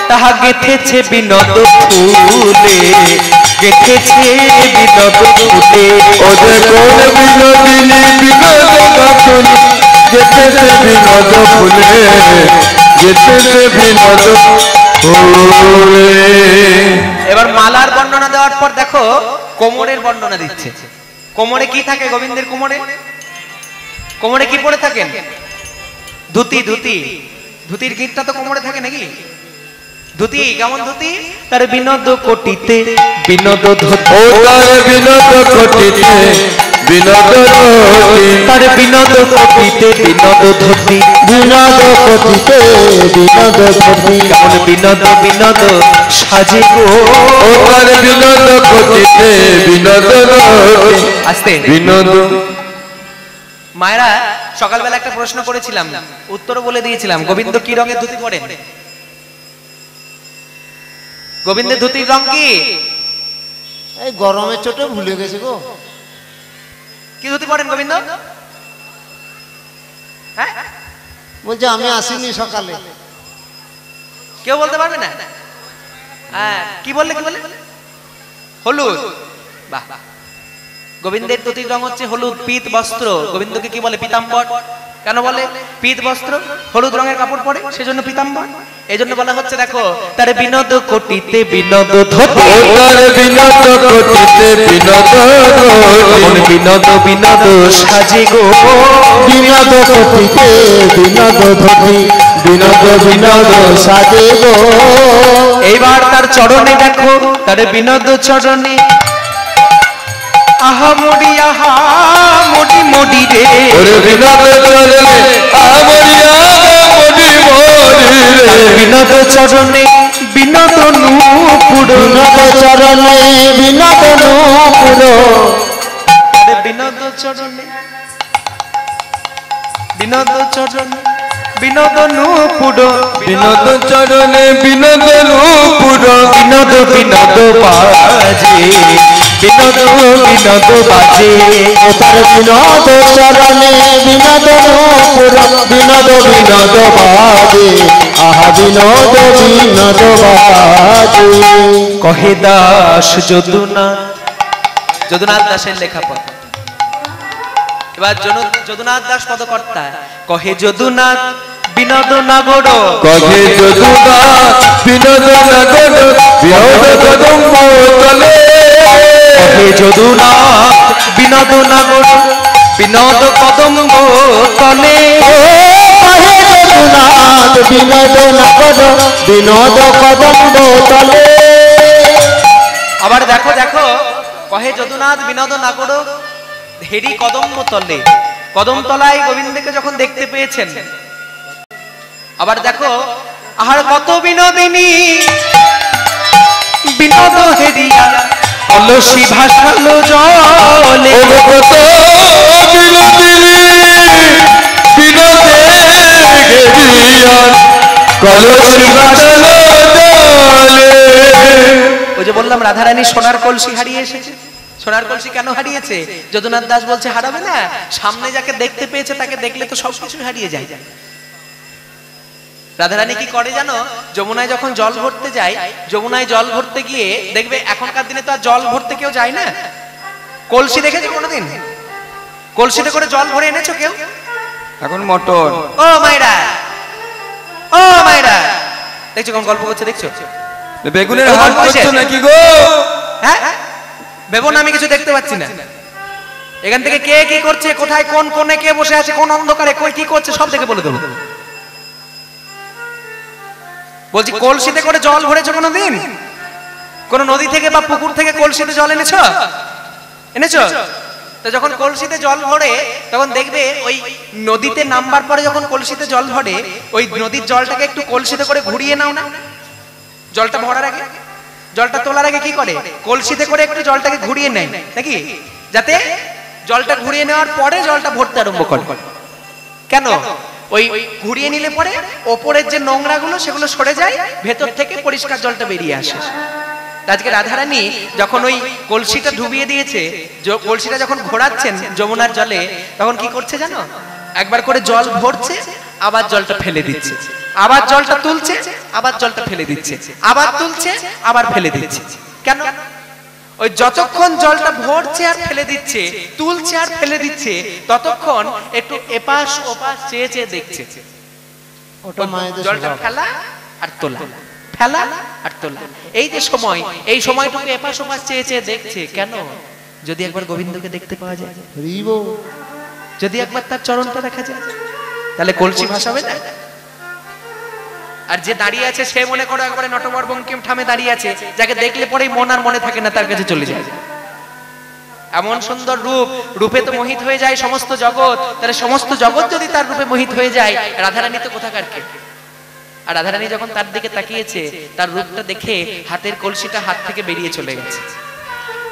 তাহা গেঁথেছে বিনোদ ফুলে, গেঁথেছে বিনোদ ফুলে। ও যে কোন বিনোদিনী বিনোদ গাঁথুনি, গেথেছে বিনোদ ফুলে, গেথেছে বিনোদ ফুলে। এবার মালার বর্ণনা দেওয়ার পর দেখো কোমরের বর্ণনা দিচ্ছে। কোমরে কি থাকে গোবিন্দের? কোমরে কোমরে কি পরে থাকেন? ধুতি। ধুতি, ধুতির গিঁটটা তো কোমরে থাকে নাকি? ধুতি কেমন ধুতি? তার বিনোদ কোটিতে বিনোদ ধুতি, ও তার বিনোদ কোটিতে বিনোদ ধুতি, তার বিনোদ কোটিতে বিনোদ ধুতি। বিনোদ কোটিতে বিনোদ ধুতি, কেমন বিনোদ বিনোদ সাজে গো। ও তার বিনোদ কোটিতে বিনোদ ধুতি, আস্তে বিনোদ। মায়েরা সকালবেলা একটা প্রশ্ন করেছিলাম, উত্তর বলে দিয়েছিলাম। গোবিন্দ কি রঙের ধুতি পরেন? গোবিন্দের ধুতির রং কি? এই গরমের চোটে ভুলে গেছে গো। কি ধুতি পরেন গোবিন্দ? হ্যাঁ, বলছে আমি আসিনি সকালে। কেউ বলতে পারবে না? হ্যাঁ, কি বললে? কি বললে? হলুদ। বাহ, গোবিন্দের ধুতির রং হচ্ছে হলুদ, পীত বস্ত্র। গোবিন্দকে কি বলে? পীতাম্বর। কেন বলে? পীত বস্ত্র, হলুদ রঙের কাপড় পরে, সেজন্য পীতাম্বর। এই জন্য বলা হচ্ছে দেখো তার বিনোদ কোটিতে বিনোদ ধুতি, ও তার বিনোদ কোটিতে বিনোদ ধুতি, বিনোদ বিনোদ সাজে গো। বিনোদ কোটিতে বিনোদ ধুতি, বিনোদ বিনোদ সাজে গো। এইবার তার চরণে দেখো, তার বিনোদ চরণে আহা মরি মরি রে। ওরে বিনোদ চরণে আমরিয়া মরি মরি রে, বিনোদ চরণে বিনোদ নূপুর, বিনোদ চরণে বিনোদ নূপুর, বিনোদ চরণে বিনোদ চরণ বিনোদ নূপুর বিনোদ চরণে বিনোদ নূপুর বিনোদ বিনোদ বাজে বিনোদ বিনোদ বাজে তার বিনোদ চরণে বিনোদ নূপুর বিনোদ বিনোদ বাজে আহা বিনোদ বিনোদ বাজে কহে দাস যদুনাথ যদুনাথ দাসের লেখা পদ। এবার যদুনাথ দাস পদকর্তা কহে যদুনাথ বিনোদ নগর কহে যদুনাথ বিনোদ নগর বিনোদ কদম্ব তলে কহে যদুনাথ বিনোদ নগর বিনোদ কদম্ব তলে কহে যদুনাথ বিনোদ নগর বিনোদ কদম্ব তলে। আবার দেখো দেখো কহে যদুনাথ বিনোদ নগর হেরি কদম্ব তলে, কদম তলায় গোবিন্দকে যখন দেখতে পেয়েছেন। আবার দেখো আহার কত বিনোদিনী বিনোদ হেরিয়া অলসী ভাসালো জলে কত বিনোদিনী বিনোদে ঘেরিয়া কলসি ভাসালো জলে। ওই যে বললাম রাধারানী সোনার কলসি হারিয়ে এসেছে। সোনার কলসি কেন হারিয়েছে? যদুনাথ দাস বলছে হারাবে না, সামনে যাকে দেখতে পেয়েছে তাকে দেখলে তো সবকিছু হারিয়ে যায়। রাধারানী কি করে জানো? যমুনায় যখন জল ভরতে যায়, যমুনায় জল ভরতে গিয়ে দেখবে এখনকার দিনে তো আর জল ভরতে কেউ যায় না। কলসি দেখেছো কোনোদিন? কলসিতে করে জল ভরে এনেছো কেউ? এখন মোটর। ও মাইরা, ও মাইরা, দেখছো কোন গল্প করছে? দেখছো বেগুনের হাট করছো নাকি গো? হ্যাঁ ভেবো না আমি কিছু দেখতে পাচ্ছি না। এখান থেকে কে কি করছে, কোথায় কোন কোণে কে বসে আছে, কোন অন্ধকারে কই কি করছে সব দেখে বলে দেবো। বলছি কলসিতে করে জল ভরেছো কোনোদিন? কোন নদী থেকে বা পুকুর থেকে কলসিতে জল এনেছো? এনেছো? তো যখন কলসিতে জল ভরে তখন দেখবে ওই নদীতে নামবার পরে যখন কলসিতে জল ভরে ওই নদীর জলটাকে একটু কলসিতে করে ঘুরিয়ে নাও না। জলটা ভরার আগে, জলটা তোলার আগে কি করে? কলসিতে করে একটু জলটাকে ঘুরিয়ে নেয় নাকি, যাতে জলটা ঘুরিয়ে নেওয়ার পরে জলটা ভরতে আরম্ভ করে। কেন? ওই ঘুরিয়ে নিলে পরে ওপরের যে নোংরা গুলো সেগুলো সরে যায়, ভেতর থেকে পরিষ্কার জলটা বেরিয়ে আসে। আজকে রাধারানী যখন ওই কলসিটা ডুবিয়ে দিয়েছে, কলসিটা যখন ঘোরাচ্ছেন যমুনার জলে, তখন কি করছে জানো? একবার করে জল ভরছে, আবার জলটা ফেলে দিচ্ছে, আবার জলটা তুলছে, আবার জলটা ফেলে দিচ্ছে, আবার তুলছে, আবার ফেলে দিচ্ছে। কেন? ওই যতক্ষণ জলটা ভরছে আর ফেলে দিচ্ছে, তুলছে আর ফেলে দিচ্ছে, ততক্ষণ একটু এপাশ ওপাশ চেয়ে চেয়ে দেখছে। জলটা ফেলা আর তোলা, ফেলা আর তোলা, এই যে সময়, এই সময়টুকু এপাশ ওপাশ চেয়ে চেয়ে দেখছে। কেন? যদি একবার গোবিন্দকে দেখতে পাওয়া যায়, যদি একবার তার চরণটা দেখা যায়, তাহলে কলসি ভাসাবে না। আর যে দাঁড়িয়ে আছে সে মনে করো একবারে নটবর বঙ্কিম ঠামে দাঁড়িয়ে আছে, যাকে দেখলে পরেই মন আর মনে থাকে না, তার কাছে চলে যায়। এমন সুন্দর রূপ, রূপে তো মোহিত হয়ে যায় সমস্ত জগৎ। তাহলে সমস্ত জগৎ যদি তার রূপে মোহিত হয়ে যায়, রাধারানী তো কোথাকার কে? আর রাধারানী যখন তার দিকে তাকিয়েছে, তার রূপটা দেখে হাতের কলসিটা হাত থেকে বেরিয়ে চলে গেছে।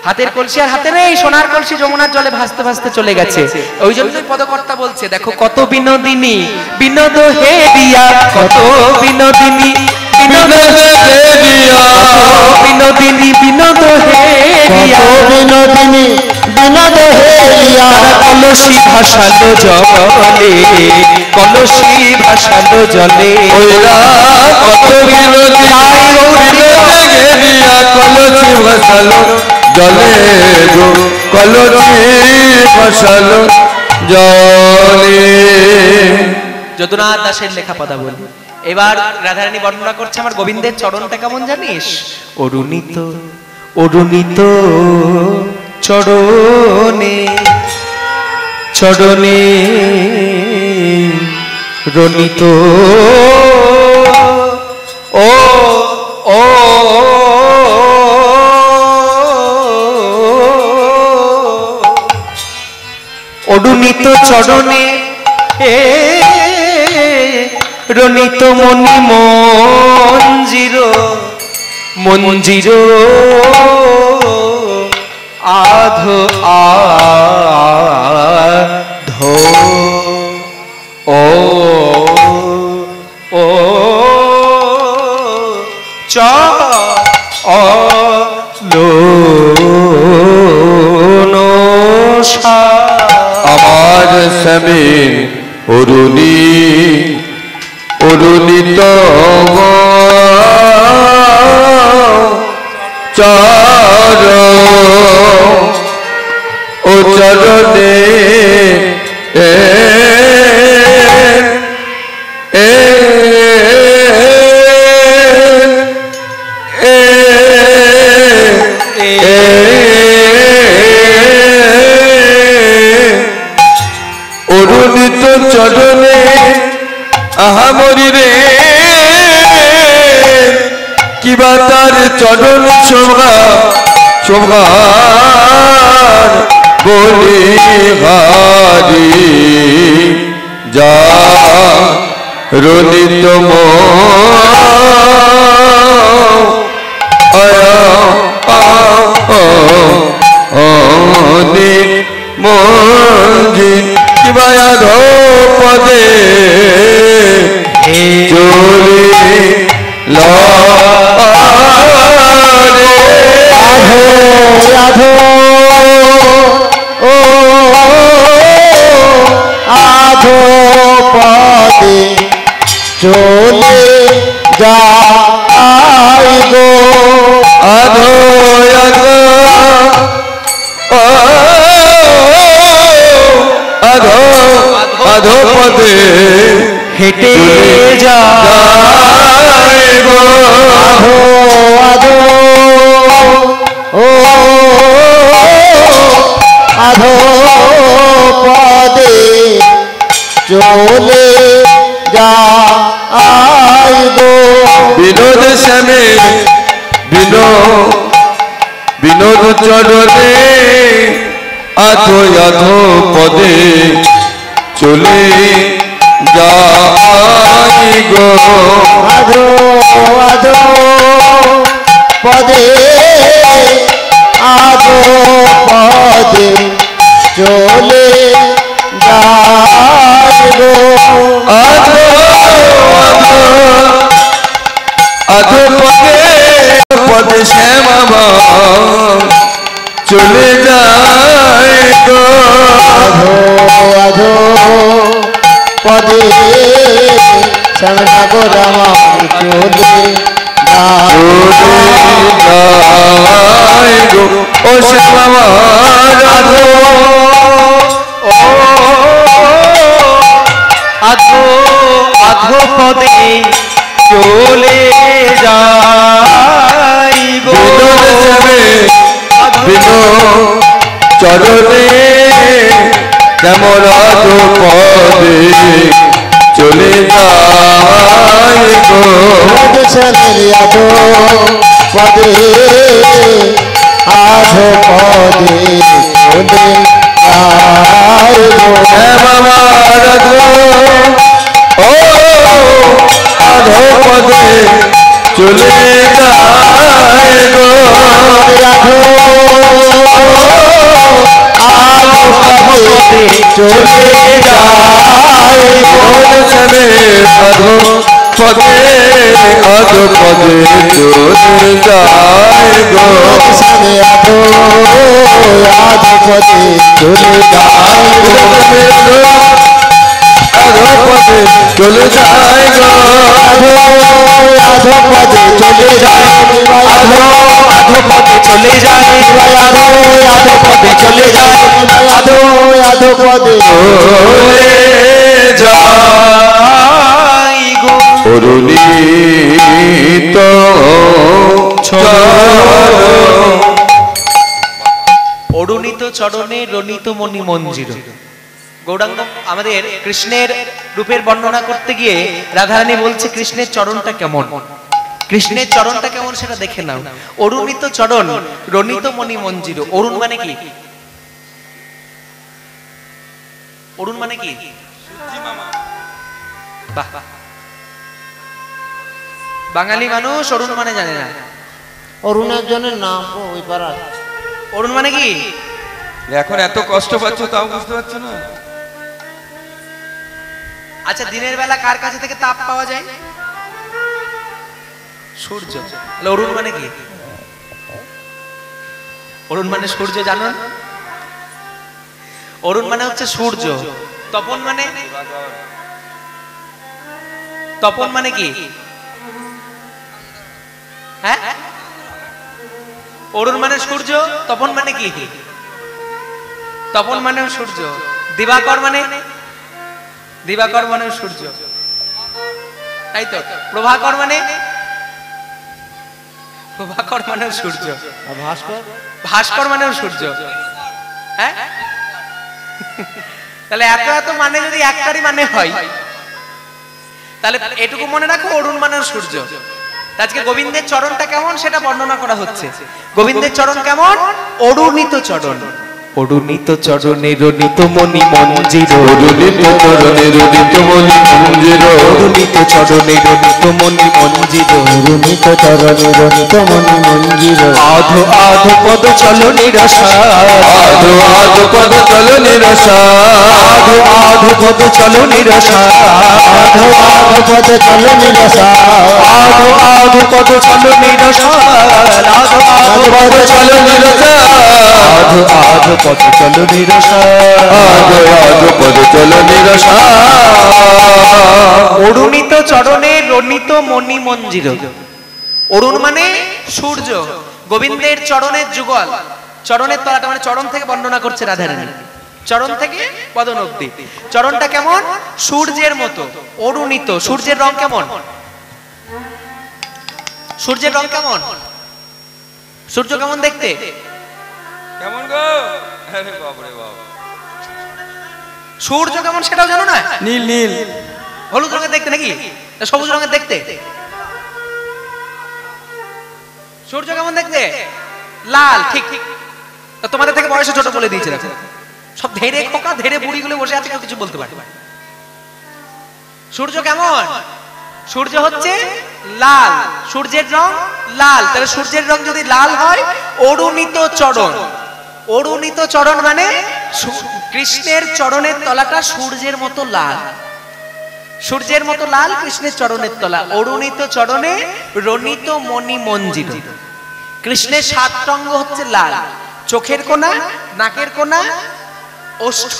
হাতের কলসি আর হাতে নেই, সোনার কলসি যমুনার জলে ভাসতে ভাসতে চলে গেছে। ওই জন্যই পদকর্তা বলছে দেখো কত বিনোদিনী বিনোদ হেরিয়া, কত বিনোদিনী বিনোদ হেরিয়া, বিনোদিনী বিনোদ হেরিয়া, বিনোদিনী বিনোদ হেরিয়া কলসি ভাসালো জলে, কলসি ভাসালো জলে। কত বিনোদিনী ঘেরিয়া কলসি ভাসালো জলে গো, কলসি ভাসালো জলে। যদুনাথ দাসের লেখা পদা বলি। এবার রাধারানী বর্ণনা করছে আমার গোবিন্দের চরণটা কেমন জানিস? অরুণিত অরুণিত চরণে, চরণে রণিত ও ও অরুণিত চরণে রণিত মণি মঞ্জির, মঞ্জির আধ আধ ও চরণে অরুণিত চরণে আহামরি রে কিবা তার চরণ শোভার বলি হারি যা রোদিত মঞ্জিন কিবা পদে চলে রাধো ও আধো পদে চলে যাই গো আধো আধো আধো পদে হেঁটে যায় গো আধো আধো ও আধো পদে চলে যাই গো বিনোদ শ্যামে বিনোদ চরণে আধো আধো পদে চলে যাই গো আধো আধো পদে আধো পদে চলে যাই গো আধো আধো পদে পদে শ্যামা চলে যায় গো আধো আধো পদে শ্যামা গো রামা চলে যায় গো ও শ্যামা রাধো আধো আধো পদে চলে যাই গো চরণে কেমন আধো পদে চলে যায় গো আধো পদে আধো পদে চলে যাই গো বাবা রাধো ও আধো পদে চলে যায় গো রাধো আধো পদে চলে যাই গো আধো পদে আধো পদে চলে যায় গো আধো আধো পদে চলে যাই গো আধো পদে চলে যায় গো আধো আধো পদে চলে যায় আধো আধো পদে চলে যায় আধো আধো পদে চলে যায় আধো আধো পদে চলে যায় গো অরুণিত অরুণিত চরণে রণিত মণি মঞ্জির। গৌরাঙ্গ আমাদের কৃষ্ণের রূপের বর্ণনা করতে গিয়ে রাধারানী বলছে কৃষ্ণের চরণটা কেমন, কৃষ্ণের চরণটা কেমন সেটা দেখে নাও। অরুণিত চরণ রণিত মণি মঞ্জির। অরুণ মানে কি? অরুণ মানে কি? বাহ, বাঙালি মানুষ অরুণ মানে জানে না। অরুণ একজনের নাম ওই পাড়ার। অরুণ মানে কি? এখন এত কষ্ট পাচ্ছ তাও বুঝতে পারছো না? আচ্ছা, দিনের বেলা কার কাছে থেকে তাপ পাওয়া যায়? সূর্য। তাহলে অরুণ মানে কি? অরুণ মানে সূর্য, জানো? অরুণ মানে হচ্ছে সূর্য। তপন মানে? তপন মানে কি? হ্যাঁ, অরুণ মানে সূর্য, তপন মানে কি? তপন মানে সূর্য। দিবাকর মানে? দিবাকর মানে সূর্য, তাই তো। প্রভাকর মানে? প্রভাকর মানে সূর্য। ভাস্কর? ভাস্কর মানে সূর্য। হ্যাঁ, তাহলে এত এত মানে যদি একটারই মানে হয়, তাহলে এটুকু মনে রাখো, অরুণ মানে সূর্য। আজকে গোবিন্দের চরণটা কেমন সেটা বর্ণনা করা হচ্ছে। গোবিন্দের চরণ কেমন? অরুণিত চরণ। অরুণিত চরণে রণিত মণি মঞ্জির, অরুণিত চরণে রণিত মণি মঞ্জির, অরুণিত চরণে রণিত মণি মঞ্জির, অরুণিত চরণে রণিত মণি মঞ্জির, আধো আধো পদ চলো নিরসা, আধো আধো পদ চল নিরসা, আধো আধো পদ চলো নিরসা, আধো আধো পদ চল নিরসা, আধো আধো পদ চলো নিরসা, আধো আধো পদ চলো নিরসা, আধো আধো পদ চলো নিরসা, আধো আধো পদ চল নিরসা। অরুণিত চরণে রণিত মণি মঞ্জির। অরুণ মানে সূর্য, গোবিন্দের চরণের যুগল, চরণের তলাটা মানে চরণ থেকে বর্ণনা করছে রাধারানী, চরণ থেকে পদন অবধি। চরণটা কেমন? সূর্যের মতো অরুণিত। সূর্যের রং কেমন? সূর্যের রং কেমন? সূর্য কেমন দেখতে? কেমন গো? আরে বাপ রে বাপ। সূর্য কেমন সেটাও জানো না? নীল নীল হলুদ রঙের দেখতে নাকি সবুজ রঙের দেখতে? সূর্য কেমন দেখতে? লাল। ঠিক ঠিক, তোমাদের থেকে বয়সে ছোট বলে দিয়েছে, দেখো সব ধেরে খোকা ধেরে বুড়ি গুলো বসে আছে, কেউ কিছু বলতে পারে। সূর্য কেমন? সূর্য হচ্ছে লাল, সূর্যের রং লাল। তাহলে সূর্যের রং যদি লাল হয়, অরুণিত চরণ। অরুণিত চরণ মানে কৃষ্ণের চরণের তলাটা সূর্যের মতো লাল, সূর্যের মতো লাল কৃষ্ণের চরণের তলা। অরুণিত চরণে রণিত মণি মঞ্জির। কৃষ্ণের 7 অঙ্গ হচ্ছে লাল, চোখের কোনা, নাকের কোনা, ওষ্ঠ,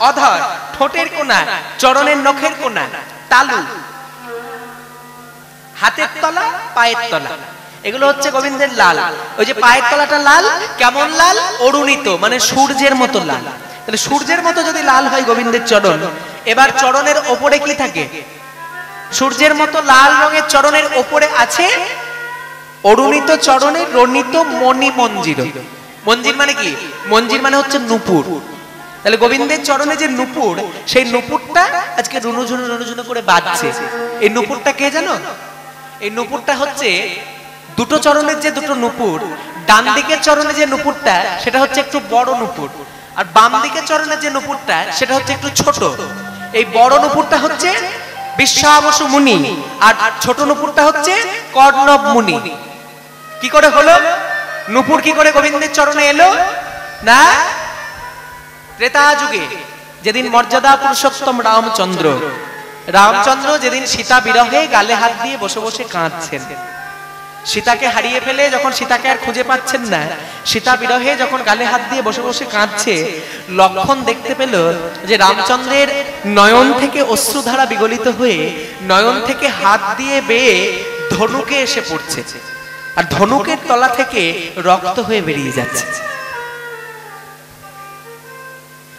অধর, ঠোঁটের কোনা, চরণের নখের কোনা, তালু, হাতের তলা, পায়ের তলা, এগুলো হচ্ছে গোবিন্দের লাল। ওই যে পায়ের তলাটা লাল, কেমন লাল? অরুণিত মানে সূর্যের মতো লাল। তাহলে সূর্যের মতো যদি লাল হয় গোবিন্দের চরণ, এবার চরণের ওপরে কি থাকে? সূর্যের মতো লাল রঙের চরণের ওপরে আছে অরুণিত চরণে রণিত মণি মঞ্জির। মঞ্জির মানে কি? মঞ্জির মানে হচ্ছে নূপুর। তাহলে গোবিন্দের চরণে যে নূপুর, সেই নূপুরটা আজকে রুনুঝুনু রুনুঝুনু করে বাজছে। এই নূপুরটা কে জানো? এই নূপুরটা হচ্ছে দুটো চরণের যে দুটো নূপুর, ডান দিকের চরণে যে নূপুরটা সেটা হচ্ছে একটু বড় নূপুর, আর বাম দিকের চরণে যে নূপুরটা সেটা হচ্ছে একটু ছোট। এই বড় নূপুরটা হচ্ছে বিশ্বাবসু মুনি, আর ছোট নূপুরটা হচ্ছে কর্ণব মুনি। কি করে হলো? নূপুর কি করে গোবিন্দের চরণে এলো? না, ত্রেতা যুগে যেদিন মর্যাদা পুরুষোত্তম রামচন্দ্র যেদিন সীতা বিরহে গালে হাত দিয়ে বসে বসে কাঁদছেন, সীতাকে হারিয়ে ফেলে যখন সীতাকে আর খুঁজে পাচ্ছেন না, সীতা বিরহে যখন গালে হাত দিয়ে বসে বসে কাঁদছে, লক্ষণ দেখতে পেল যে রামচন্দ্রের নয়ন থেকে অশ্রুধারা বিগলিত হয়ে নয়ন থেকে হাত দিয়ে বেয়ে ধনুকে এসে পড়ছে, আর ধনুকের তলা থেকে রক্ত হয়ে বেরিয়ে যাচ্ছে।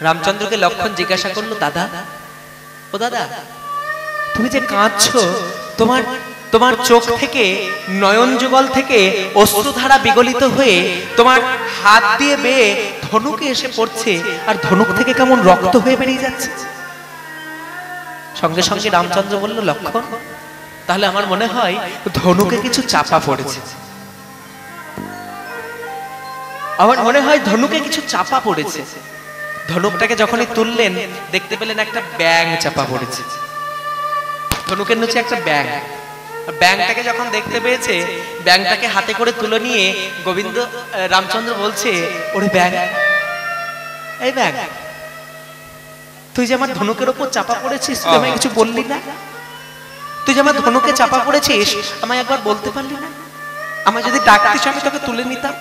রামচন্দ্রকে লক্ষণ জিজ্ঞাসা করলো, দাদা, ও দাদা, তুমি যে কাঁদছো, তোমার চোখ থেকে নয়ন যুগল থেকে অশ্রুধারা বিগলিত হয়ে তোমার হাত দিয়ে বেয়ে ধনুকে এসে পড়ছে, আর ধনুক থেকে কেমন রক্ত হয়ে বেরিয়ে যাচ্ছে। সঙ্গে সঙ্গে রামচন্দ্র বলল, লক্ষণ, তাহলে আমার মনে হয় ধনুকে কিছু চাপা পড়েছে। আমার মনে হয় ধনুকে কিছু চাপা পড়েছে। ধনুকটাকে যখনই তুললেন, দেখতে পেলেন একটা ব্যাঙ চাপা পড়েছে। ধনুকের নিচে একটা ব্যাঙ। ব্যাঙটাকে যখন দেখতে পেয়েছে, ব্যাঙটাকে হাতে করে তুলে নিয়ে রামচন্দ্র বলছে, ওরে ব্যাঙ, এই ব্যাঙ, তুই যে আমার ধনুকের ওপর চাপা পড়েছিস, তুই আমায় কিছু বললি না? তুই যে আমার ধনুকে চাপা পড়েছিস, আমায় একবার বলতে পারলি না? আমায় যদি ডাকতিস আমি তোকে তুলে নিতাম।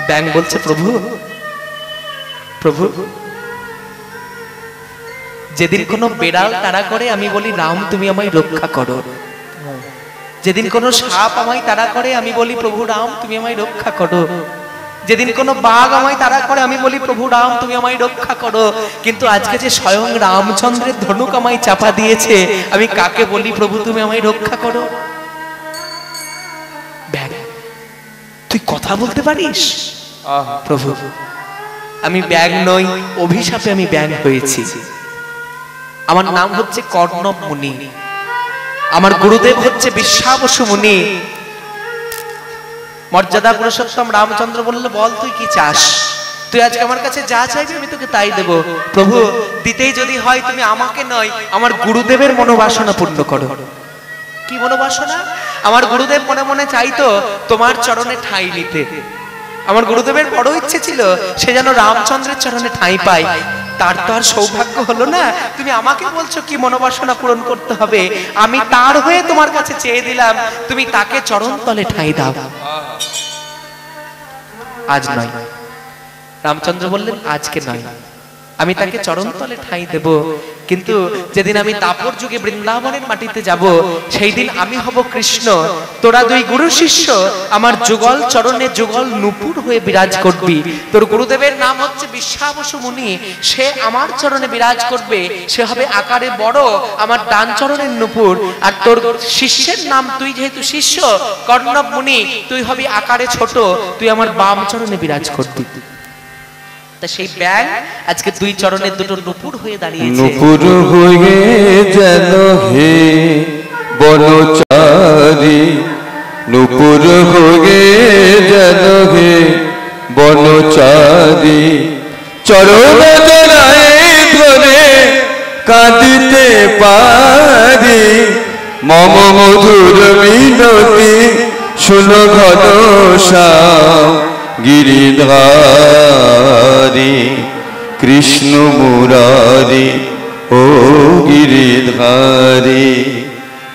ব্যাঙ বলছে, প্রভু, যেদিন কোনো বেড়াল তাড়া করে আমি বলি, রাম তুমি আমায় রক্ষা করো, যেদিন কোনো সাপ আমায় তাড়া করে আমি বলি প্রভু রাম তুমি আমায় রক্ষা করো, যেদিন কোনো বাঘ আমায় তাড়া করে আমি বলি প্রভু রাম তুমি আমায় রক্ষা করো। কিন্তু আজকে যে স্বয়ং রামচন্দ্রের ধনুক আমায় চাপা দিয়েছে আমি কাকে বলি প্রভু তুমি আমায় রক্ষা করো? ব্যাগ, তুই কথা বলতে পারিস? প্রভু আমি ব্যাগ নই, অভিশাপে আমি ব্যাগ হয়েছি। আমার নাম হচ্ছে কর্ণব মুনি, আমার গুরুদেব হচ্ছে বিশ্বাবসু মুনি। মর্যাদা পুরুষোত্তম রামচন্দ্র বলল বল তুই কি চাস? তুই আজকে আমার কাছে যা চাইবি আমি তোকে তাই দেব। প্রভু দিতেই যদি হয় তুমি আমাকে নয় আমার গুরুদেবের মনোবাসনা পূর্ণ করো। কি মনোবাসনা? আমার গুরুদেব মনে মনে চাইতো তোমার চরণে ঠাঁই নিতে। আমার গুরুদেবের বড় ইচ্ছে ছিল সে যেন রামচন্দ্রের চরণে ঠাঁই পায়। তার তো আর সৌভাগ্য হলো না। তুমি আমাকে বলছো কি মনোবাসনা পূরণ করতে হবে, আমি তার হয়ে তোমার কাছে চেয়ে দিলাম তুমি তাকে চরণ তলে ঠাঁই দাও। আজ নয়, রামচন্দ্র বললেন আজকে নয়, আমি তাকে চরণ তলে ঠাঁই দেব। কিন্তু যেদিন আমি তাপর যুগে বৃন্দাবনের মাটিতে যাব সেই দিন আমি হব কৃষ্ণ, তোরা দুই গুরু শিষ্য আমার যুগল চরণে যুগল নূপুর হয়ে বিরাজ করবি। তোর গুরুদেবের নাম হচ্ছে বিশ্বাবসু মুনি, সে আমার চরণে বিরাজ করবে, সে হবে আকারে বড় আমার ডান চরণের নূপুর। আর তোর শিষ্যের নাম তুই যেহেতু শিষ্য কর্ণব মুনি, তুই হবি আকারে ছোট, তুই আমার বাম চরণে বিরাজ করবি। সেই ব্যাগ আজকে দুই চরণের দুটো নূপুর হয়ে দাঁড়িয়েছে। নূপুর হয়ে যেন হে বনচারী, নূপুর হয়ে যেন হে বনচারী, চরণ জড়ায় ধরে কাঁদিতে পারি, মম মধুর মিনতি শুনো ঘনশ্যাম গিরিধারী, কৃষ্ণ মুরারি ও গিরিধারী,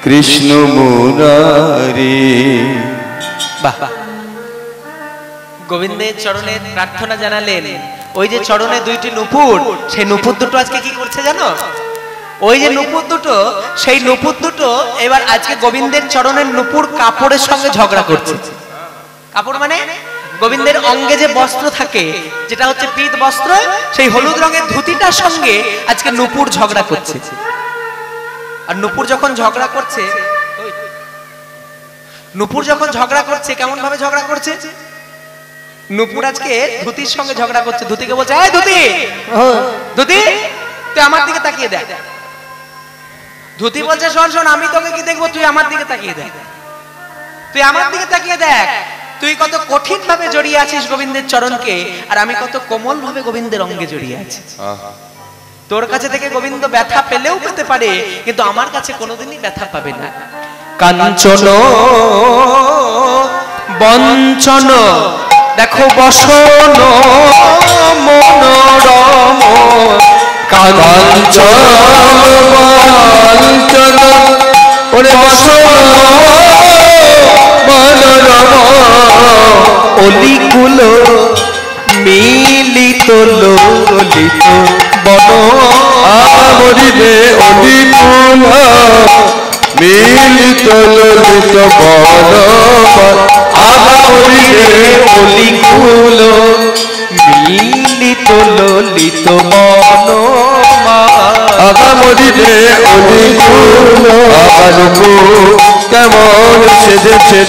কৃষ্ণ মুরারি। বাহ, গোবিন্দের চরণে প্রার্থনা জানালেন। ওই যে চরণে দুইটি নূপুর, সেই নূপুর দুটো আজকে কি করছে জানো? ওই যে নূপুর দুটো, সেই নূপুর দুটো এবার আজকে গোবিন্দের চরণের নূপুর কাপড়ের সঙ্গে ঝগড়া করছে। কাপড় মানে গোবিন্দের অঙ্গে যে বস্ত্র থাকে যেটা হচ্ছে পীত বস্ত্র, সেই হলুদ রঙের ধুতিটার সঙ্গে আজকে নূপুর ঝগড়া করছে। আর নূপুর যখন ঝগড়া করছে, নূপুর যখন ঝগড়া করছে কেমন ভাবে ঝগড়া করছে? নূপুর আজকে ধুতির সঙ্গে ঝগড়া করছে। ধুতিকে বলছে এই ধুতি, ধুতি তুই আমার দিকে তাকিয়ে দেখ। ধুতি বলছে শোন শোন আমি তোকে কি দেখবো, তুই আমার দিকে তাকিয়ে দেখ, তুই আমার দিকে তাকিয়ে দেখ। তুই কত কঠিন ভাবে জড়িয়ে আছিস গোবিন্দের চরণকে, আর আমি কত কোমল ভাবে গোবিন্দের অঙ্গে জড়িয়ে আছি। তোর কাছে থেকে গোবিন্দ ব্যথা পেলেও পেতে পারে, কিন্তু আমার কাছে কোনোদিনই ব্যথা পাবে না। কাঞ্চন বঞ্চন দেখো বসন মনোরম, কাঞ্চন বঞ্চন ওরে বসন মনোরম, অলিকুল মিলিত ললিত বন, আমরিরে অলিকুল মিলিত ললিত বন, আমরিরে অলিকুল মিলিত ললিত বন, আগামরিরে অলিকুল আগারুকু কেমন সেজেছে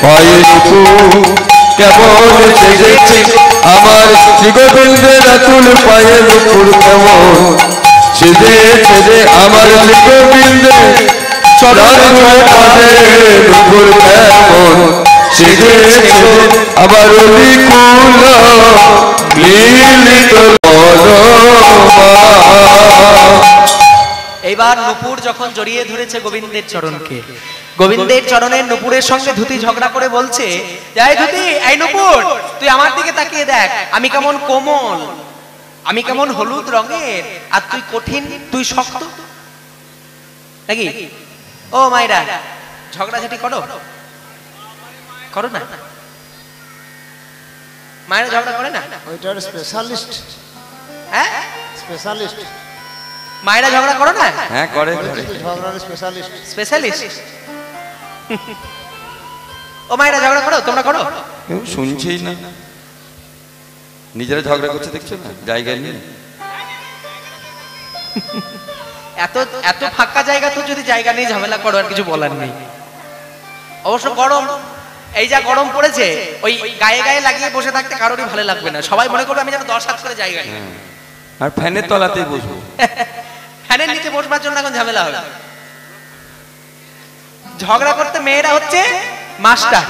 ভয়ে রূপু, কেমন সেজেছে আমার শ্রী গোবিন্দের আতুল পায়ে রূপুর, কেমন সেজেছে রে আমার শ্রী গোবিন্দের চরণ পায়ে রূপুর, কেমন সেজেছে আবার অলিকুল মিলিত এইবার নূপুর যখন জড়িয়ে ধরেছে গোবিন্দের চরণকে, গোবিন্দের চরণের নূপুরের সঙ্গে ধুতি ঝগড়া করে বলছে এই ধুতি এই নূপুর তুই আমার দিকে তাকিয়ে দেখ, আমি কেমন কোমল, আমি কেমন হলুদ রঙের, আর তুই কঠিন, তুই শক্ত নাকি? ও মাইরা ঝগড়াঝাটি করো করো না? মায়েরা ঝগড়া করে না? ওইটার স্পেশালিস্ট, হ্যাঁ স্পেশালিস্ট মায়েরা ঝগড়া করো না? হ্যাঁ করে ঝগড়ার স্পেশালিস্ট। স্পেশালিস্ট ও মায়েরা ঝগড়া করো, তোমরা করো? কেউ শুনছেই না, নিজেরা ঝগড়া করছে দেখছো না জায়গায় নিয়ে। এত এত ফাঁকা জায়গা তো যদি জায়গা নেই ঝামেলা করো, আর কিছু বলার নেই। অবশ্য গরম, এই যা গরম পড়েছে, ওই গায়ে গায়ে লাগিয়ে বসে থাকতে কারোরই ভালো লাগবে না। সবাই মনে করবে আমি যেন 10 হাত করে জায়গা নেই। আর ফ্যানের তলাতেই বসবো। ফ্যানের নিচে বসবার জন্য এখন ঝামেলা হবে। ঝগড়া করতে মেয়েরা হচ্ছে মাস্টার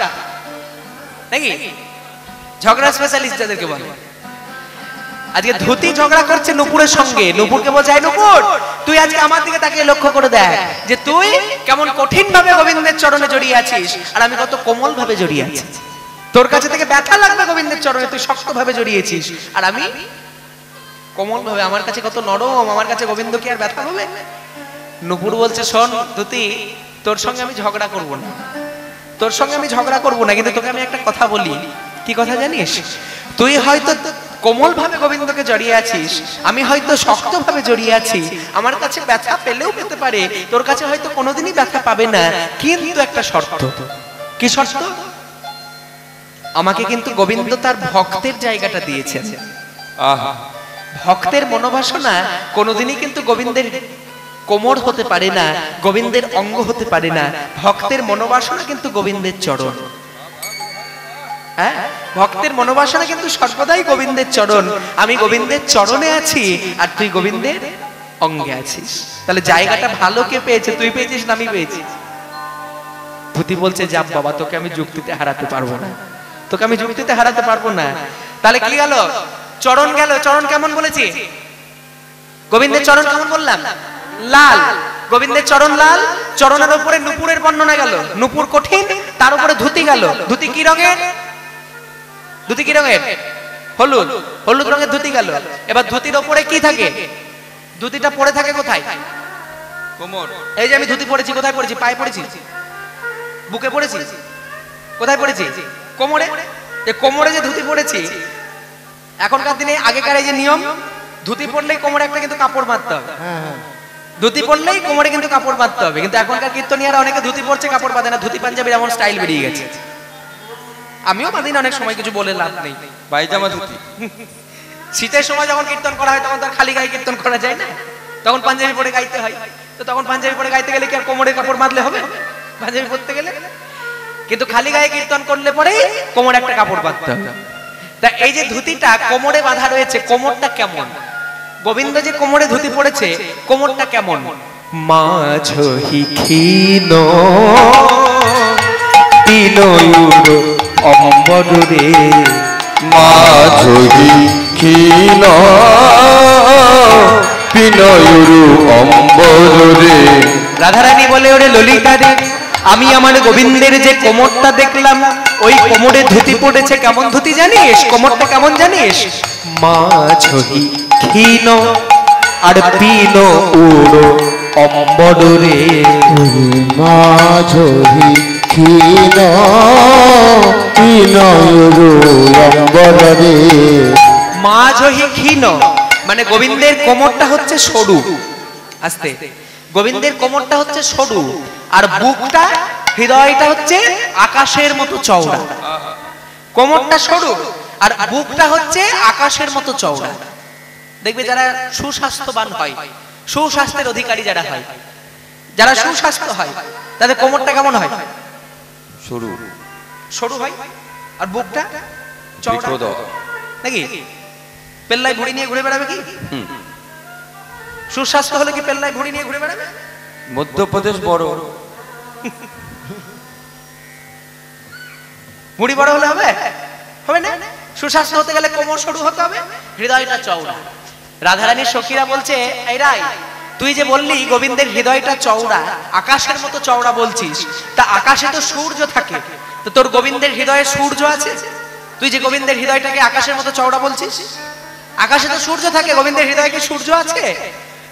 নাকি, ঝগড়া স্পেশালিস্ট যাদেরকে বলে। আজকে ধুতি ঝগড়া করছে নূপুরের সঙ্গে। নূপুরকে বলছে, নূপুর তুই আজকে আমার দিকে তাকিয়ে লক্ষ্য করে দেখ যে তুই কেমন কঠিন ভাবে গোবিন্দের চরণে জড়িয়ে আছিস, আর আমি কত কোমল ভাবে জড়িয়ে আছি। তোর কাছে থেকে ব্যথা লাগবে গোবিন্দের চরণে, তুই শক্ত ভাবে জড়িয়েছিস, আর আমি কোমল ভাবে, আমার কাছে কত নরম, আমার কাছে গোবিন্দ কি আর ব্যথা হবে? নূপুর বলছে, শোন ধুতি, তোর সঙ্গে আমি ঝগড়া করব না, তোর সঙ্গে আমি ঝগড়া করব না, কিন্তু তোকে আমি একটা কথা বলি। কি কথা জানিস? তুই হয়তো কোমল ভাবে গোবিন্দকে জড়িয়ে আছিস, আমি হয়তো শক্ত ভাবে জড়িয়ে আছি। আমার কাছে ব্যথা পেলেও পেতে পারে, তোর কাছে হয়তো কোনোদিনই ব্যথা পাবে না, কিন্তু একটা শর্ত। কি শর্ত? আমাকে কিন্তু গোবিন্দ তার ভক্তের জায়গাটা দিয়েছেন। আহা, ভক্তের মনোবাসনা কোনোদিনই কিন্তু গোবিন্দের কোমর হতে পারে না, গোবিন্দের অঙ্গ হতে পারে না। ভক্তের মনোবাসনা কিন্তু গোবিন্দের চরণ। হ্যাঁ, ভক্তের মনোবাসনা কিন্তু সর্বদাই গোবিন্দের চরণ। আমি গোবিন্দের চরণে আছি, আর তুই গোবিন্দের অঙ্গে আছিস। তাহলে জায়গাটা ভালো কে পেয়েছে? তুই পেয়েছিস না আমি পেয়েছি? ধুতি বলছে, যাব বাবা, তোকে আমি যুক্তিতে হারাতে পারবো না, তোকে আমি যুক্তিতে হারাতে পারবো না। তাহলে কি গেল? চরণ গেল। চরণ কেমন বলেছি? গোবিন্দের চরণ কেমন বললাম? লাল। গোবিন্দের চরণ লাল, চরণের উপরে নূপুরের বর্ণনা গেল। নূপুর কঠিন, তার উপরে ধুতি গেল। ধুতি কি রঙের? ধুতি কি রঙের? হলুদ। হলুদ রঙের ধুতি গেল। এবার ধুতির উপরে কি থাকে? ধুতিটা পরে থাকে কোথায়? কোমর। এই যে আমি ধুতি পরেছি, কোথায় পরেছি? পায়ে পরেছি, বুকে পরেছি, কোথায় পরেছি? কোমরে। এই কোমরে যে ধুতি পরেছি, এখনকার দিনে, আগেকার এই যে নিয়ম, ধুতি পরলেই কোমরে একটা কিন্তু কাপড় বাঁধতে হবে। ধুতি পরলেই কোমরে কিন্তু কাপড় বাঁধতে হবে। কিন্তু এখনকার কীর্তনিয়ারা অনেকে ধুতি পরছে, কাপড় বাঁধে না। ধুতি পাঞ্জাবির এমন স্টাইল বেরিয়ে গেছে। আমিও বাঁধি না অনেক সময়, কিছু বলে লাভ নেই। পায়জামা ধুতি। শীতের সময় যখন কীর্তন করা হয়, তখন তার খালি গায়ে কীর্তন করা যায় না, তখন পাঞ্জাবি পরে গাইতে হয়। তো তখন পাঞ্জাবি পরে গাইতে গেলে কি আর কোমরে কাপড় বাঁধলে হবে? পাঞ্জাবি পরতে গেলে। কিন্তু খালি গায়ে কীর্তন করলে পরে কোমরে একটা কাপড় বাঁধতে হবে। তা এই যে ধুতিটা কোমরে বাঁধা রয়েছে, কোমরটা কেমন? গোবিন্দ যে কোমরে ধুতি পড়েছে, কোমরটা কেমন? মাঝহি ক্ষীণ তিনয়ুর অম্বরে, মাঝহি ক্ষীণ পিনয়ুরু অম্বরে। রাধারানী বলে, ওরে ললিতা রে, আমি আমার গোবিন্দের যে কোমরটা দেখলাম, ওই কোমরে ধুতি পড়েছে। কেমন ধুতি জানিস? কোমরটা কেমন জানিস? মাঝহি ক্ষীণ আর পিন উড়ো অম্বরে। মাঝহি ক্ষীণ পিনয়ুরু অম্বরে। মাঝহি ক্ষীণ মানে গোবিন্দের কোমরটা হচ্ছে সরু। আস্তে, গোবিন্দের কোমরটা হচ্ছে সরু, আর বুকটা, হৃদয়টা হচ্ছে আকাশের মতো চওড়া। কোমরটা সরু আর বুকটা হচ্ছে আকাশের মতো চওড়া। দেখবে যারা সুস্বাস্থ্যবান হয়, সুস্বাস্থ্যের অধিকারী যারা হয়, যারা সুস্বাস্থ্য হয়, তাদের কোমরটা কেমন হয়? সরু সরু হয়, আর বুকটা চওড়া নাকি? পেল্লায় ঘুড়ি নিয়ে ঘুরে বেড়াবে কি? সুস্বাস্থ্য হলে কি পেল্লায় ঘুড়ি নিয়ে ঘুরে বেড়াবে? মধ্যপ্রদেশ বড়, ভুঁড়ি বড় হলে হবে? হবে না। সুস্বাস্থ্য হতে গেলে কোমর সরু হতে হবে, হৃদয়টা চওড়া। রাধারানীর সখীরা বলছে, এই রাই, তুই যে বললি গোবিন্দের হৃদয়টা চওড়া, আকাশের মতো চওড়া বলছিস, তা আকাশে তো সূর্য থাকে, তো তোর গোবিন্দের হৃদয়ে সূর্য আছে? তুই যে গোবিন্দের হৃদয়টাকে আকাশের মতো চওড়া বলছিস, আকাশে তো সূর্য থাকে, গোবিন্দের হৃদয়ে কি সূর্য আছে?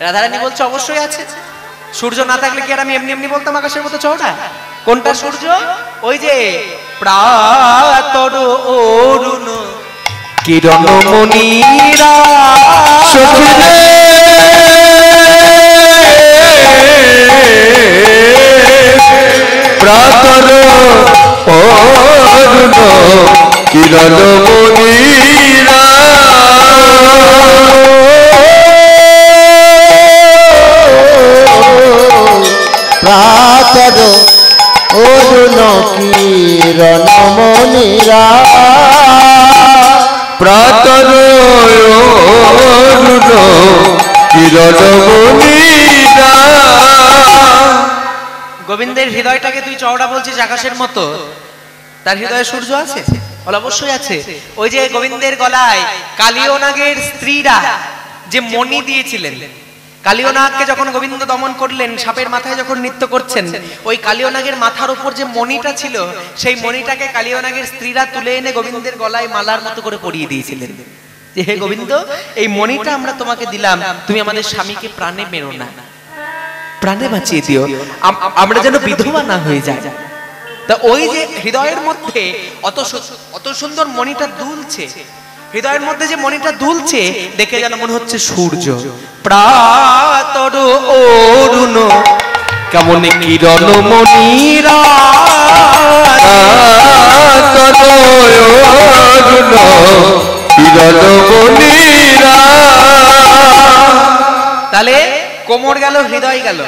রাধারানী বলছে, অবশ্যই আছে। সূর্য না থাকলে কি আর আমি এমনি এমনি বলতাম আকাশের মতো চওড়া? কোনটা সূর্য? ওই যে প্রাতর অরুণ কিরণ মনিরা প্রাতর অরুণ কিরণ মনিরা প্রাতর অরুণ কিরণ মনিরা প্রাতর অরুণ কিরণ মনিরা। গোবিন্দের হৃদয়টাকে তুই চওড়া বলছিস আকাশের মতো, তার হৃদয়ে সূর্য আছে? বলে অবশ্যই আছে। ওই যে গোবিন্দের গলায় কালিয়নাগের স্ত্রীরা যে মণি দিয়েছিলেন, কালিয়নাগকে যখন গোবিন্দ দমন করলেন, সাপের মাথায় যখন নৃত্য করছেন, ওই কালিয়নাগের মাথার উপর যে মণিটা ছিল, সেই মণিটাকে কালিয়নাগের স্ত্রীরা তুলে এনে গোবিন্দের গলায় মালার মতো করে পরিয়ে দিয়েছিলেন যে হে গোবিন্দ, এই মণিটা আমরা তোমাকে দিলাম, তুমি আমাদের স্বামীকে প্রাণে মেরো না, প্রাণে বাঁচিয়ে দিও, আমরা যেন বিধবা না হয়ে যায়। তা ওই যে হৃদয়ের মধ্যে অত সুন্দর মণিটা দুলছে, হৃদয়ের মধ্যে যে মণিটা দুলছে দেখে যেন মনে হচ্ছে সূর্য। প্রাতর অরুণ কেমন কিরণ মনিরা, প্রাতর অরুণ কিরণ মনিরা। তাহলে কোমর গেল, হৃদয় গেল।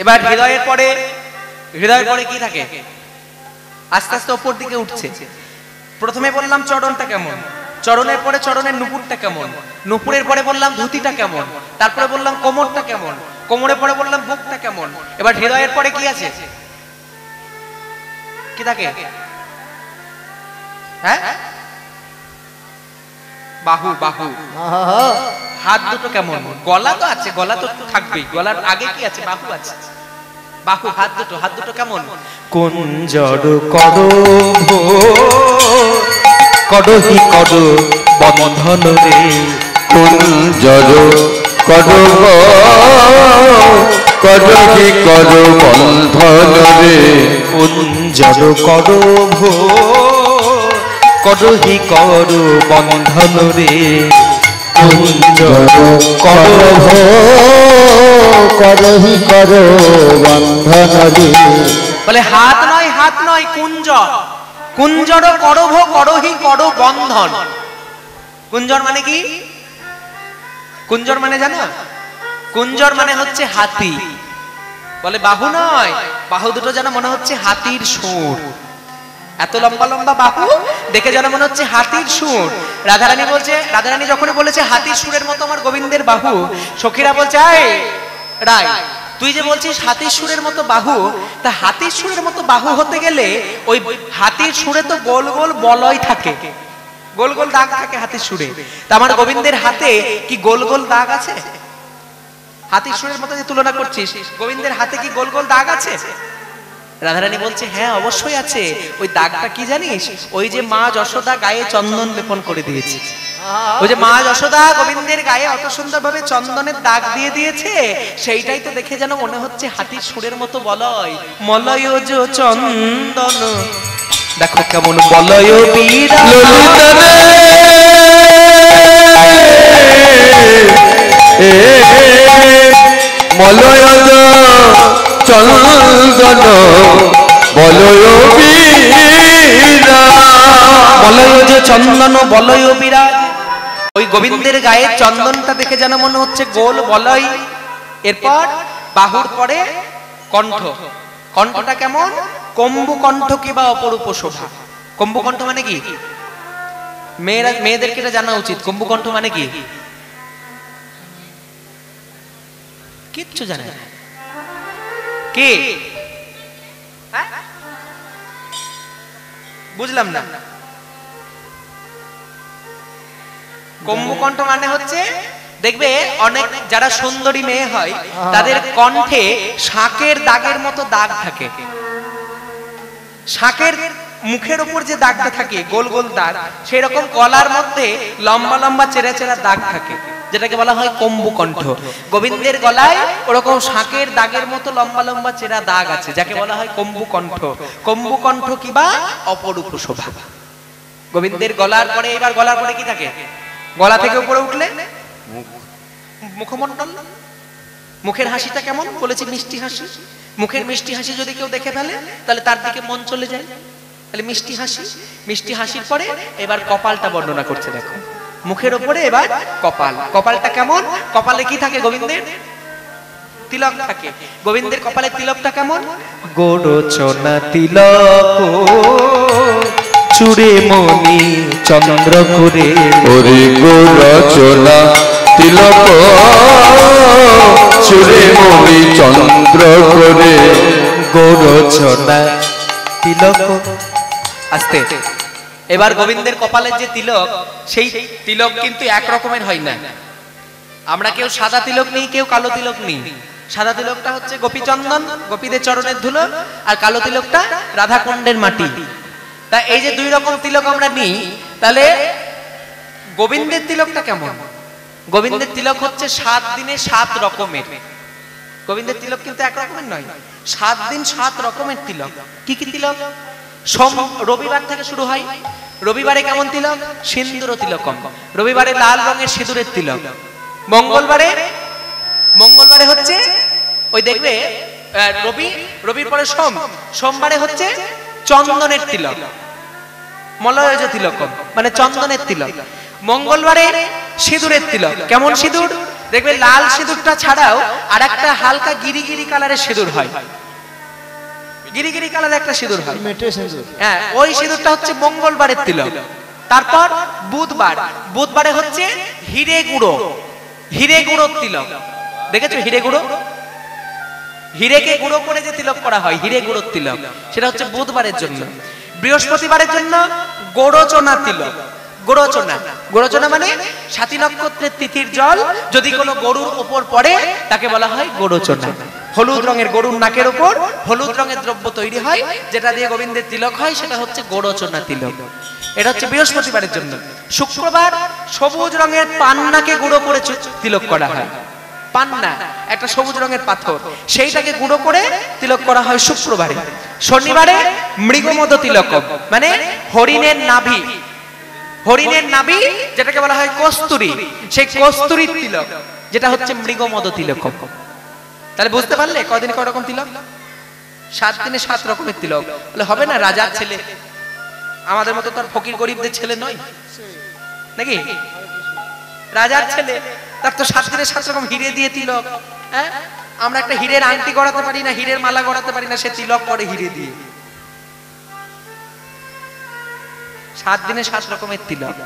এবার হৃদয়ের পরে কি থাকে? আস্তে আস্তে ওপর দিকে উঠছে। প্রথমে বললাম চরণটা কেমন, চরণের পরে চরণের নুপুরটা কেমন, নুপুরের পরে বললাম ধুতিটা কেমন, তারপরে বললাম কোমরটা কেমন, কোমরের পরে বললাম বুকটা কেমন। এবার হৃদয়ের পরে কি আছে? কি থাকে? হ্যাঁ, বাহু, বাহু। হাত দুটো কেমন? গলা তো আছে, গলা তো থাকবেই, গলার আগে কি আছে? বাহু আছে। বাহু, হাত দুটো কেমন? কুঞ্জর করো কডহি কড বন্ধন রে, কুঞ্জর কর কডহি কর বন্ধন রে, কুঞ্জর কড কডহি কড বন্ধন রে, কুঞ্জর করহ করহি কর বন্ধন রে। বলে হাত নয় কুঞ্জর, কুঞ্জর করভ করহি কর বন্ধন। কুঞ্জর মানে কি? কুঞ্জর মানে জানো? কুঞ্জর মানে হচ্ছে হাতি। বলে বাহু নয়, বাহু দুটো যেন মনে হচ্ছে হাতির সুর, এত লম্বা লম্বা বাহু দেখে যেন মনে হচ্ছে হাতির সুর। রাধারানী বলছে, রাধারানী যখন বলেছে হাতির সুরের মতো আমার গোবিন্দের বাহু, সখীরা বলছে এই রায়, তুই যে বলছিস হাতির সুরের মতো বাহু, তা হাতির সুরের মতো বাহু হতে গেলে ওই হাতির সুরে তো গোল গোল বলয় থাকে, গোল গোল দাগ থাকে হাতির সুরে। তা আমার গোবিন্দের হাতে কি গোল গোল দাগ আছে? হাতির সুরের মতো যে তুলনা করছিস, গোবিন্দের হাতে কি গোল গোল দাগ আছে? রাধারানী বলছে হ্যাঁ অবশ্যই আছে। ওই দাগটা কি জানিস? ওই যে মা যশোদা গায়ে চন্দন লেপন করে দিয়েছে, ওই যে মা যশোদা গোবিন্দের গায়ে অত সুন্দর ভাবে চন্দনের দাগ দিয়ে দিয়েছে, সেইটাই তো দেখে যেন মনে হচ্ছে হাতির সুরের মতো বলয়। মলয় যো চন্দন, দেখো কেমন বলয় বীরা মলয় চন্দন বলয় বীরা, বলয় যে চন্দন বলয় বীরা। ওই গোবিন্দের গায়ে চন্দনটা দেখে যেন মনে হচ্ছে গোল বলয়। এরপর বাহুর পরে কণ্ঠ, কণ্ঠটা কেমন? কম্বু কণ্ঠ কিবা অপরূপ শোভা। কম্বু কণ্ঠ মানে কি? মেয়েদেরকে এটা জানা উচিত। কম্বু কণ্ঠ মানে কি? কিচ্ছু জানে না। কি বুঝলাম না। কম্বুকণ্ঠ মানে হচ্ছে, দেখবে অনেক যারা সুন্দরী মেয়ে হয় তাদের কণ্ঠে শাকের দাগের মতো দাগ থাকে। শাকের মুখের উপর যে দাগটা থাকে গোল গোল দাগ, সেই রকম গলার মধ্যে লম্বা লম্বা চেরা চেরা দাগ থাকে, যেটাকে বলা হয় কম্বুকণ্ঠ। গোবিন্দের গলায় ওরকম শাকের দাগের মতো লম্বা লম্বা চেরা দাগ আছে, যাকে বলা হয় কম্বুকণ্ঠ। কম্বুকণ্ঠ কিবা অপরূপ শোভা। গোবিন্দের গলার পরে, এবার গলার পরে কি থাকে? গলা থেকে উপরে উঠলে মুখমণ্ডল। মুখের হাসিটা কেমন? বলেছি মিষ্টি হাসি। মুখের মিষ্টি হাসি যদি কেউ দেখে ফেলে তাহলে তার দিকে মন চলে যায়। তাহলে মিষ্টি হাসি, মিষ্টি হাসির পরে এবার কপালটা বর্ণনা করছে। দেখো মুখের ওপরে এবার কপাল, কপালটা কেমন? কপালে কি থাকে? গোবিন্দের তিলক থাকে। গোবিন্দের কপালের তিলকটা কেমন? গোরচনা তিলক চূড়ে মণি চন্দ্র করে, ওরে গোরচনা তিলক চূড়ে মণি চন্দ্র করে, গোরচনা তিলক। আস্তে। এবার গোবিন্দের কপালের যে তিলক, সেই তিলক কিন্তু এক রকমের হয় না। আমরা কেউ সাদা তিলক নেই, কেউ কালো তিলক নেই। সাদা তিলকটা হচ্ছে গোপীচন্দন, গোপীদের চরণের ধুলো, আর কালো তিলকটা রাধাকুণ্ডের মাটি। তা এই যে দুই রকম তিলক আমরা নিই, তাহলে গোবিন্দের তিলকটা কেমন? গোবিন্দের তিলক হচ্ছে 7 দিনে 7 রকমের। গোবিন্দের তিলক কিন্তু এক রকমের নয়, 7 দিন 7 রকমের তিলক। কি কি তিলক? রবিবার থেকে শুরু হয়। রবিবারে কেমন তিলক? সিন্দুর তিলকম। রবিবারে লাল রঙের সিঁদুরের তিলক। মঙ্গলবারে হচ্ছে ওই দেখবে রবির পরে সোমবারে হচ্ছে চন্দনের তিলক, মলয়জ তিলকম, মানে চন্দনের তিলক। মঙ্গলবারে সিঁদুরের তিলক। কেমন সিঁদুর? দেখবে লাল সিঁদুরটা ছাড়াও আর একটা হালকা গিরিগিরি কালারের সিঁদুর হয়। গিরিগিরি কালারের একটা সিঁদুর হয়, হ্যাঁ, ওই সিঁদুরটা হচ্ছে মঙ্গলবারের তিলক। তারপর বুধবারে হচ্ছে হিরে গুঁড়োর তিলক। দেখেছো হিরে গুঁড়ো? হিরেকে গুঁড়ো করে যে তিলক করা হয়, হিরে গুঁড়োর তিলক, সেটা হচ্ছে বুধবারের জন্য। বৃহস্পতিবারের জন্য গোরচনা তিলক। গোরচনা মানে 7 নক্ষত্রের তিথির জল যদি কোনো গরুর উপর পড়ে তাকে বলা হয় গোরচনা। হলুদ রঙের গরুর নাকের উপর হলুদ রঙের দ্রব্য তৈরি হয়, যেটা দিয়ে গোবিন্দের তিলক হয়, সেটা হচ্ছে গোরচনা তিলক। এটা হচ্ছে বৃহস্পতিবারের জন্য। শুক্রবার সবুজ রঙের পান্নাকে গুঁড়ো করে তিলক করা হয়। পান্না একটা সবুজ রঙের পাথর, সেইটাকে গুঁড়ো করে তিলক করা হয় শুক্রবারে। শনিবারে মৃগমদ তিলকম, মানে হরিণের নাভি যেটাকে বলা হয় কস্তুরী, সেই কস্তুরীর তিলক, যেটা হচ্ছে মৃগমদ তিলকম। তাহলে বুঝতে পারলে কদিন কয় রকম তিলক? 7 দিনে 7 রকমের তিলক। বলে হবে না, রাজার ছেলে, আমাদের মতো তো আর ফকির গরিবদের ছেলে নয় নাকি? রাজার ছেলে, তার তো 7 দিনে 7 রকম হিরে দিয়ে তিলক। হ্যাঁ, আমরা একটা হীরের আংটি গড়াতে পারি না, হীরের মালা গড়াতে পারি না, সে তিলক করে হিরে দিয়ে। 7 দিনে 7 রকমের তিলক।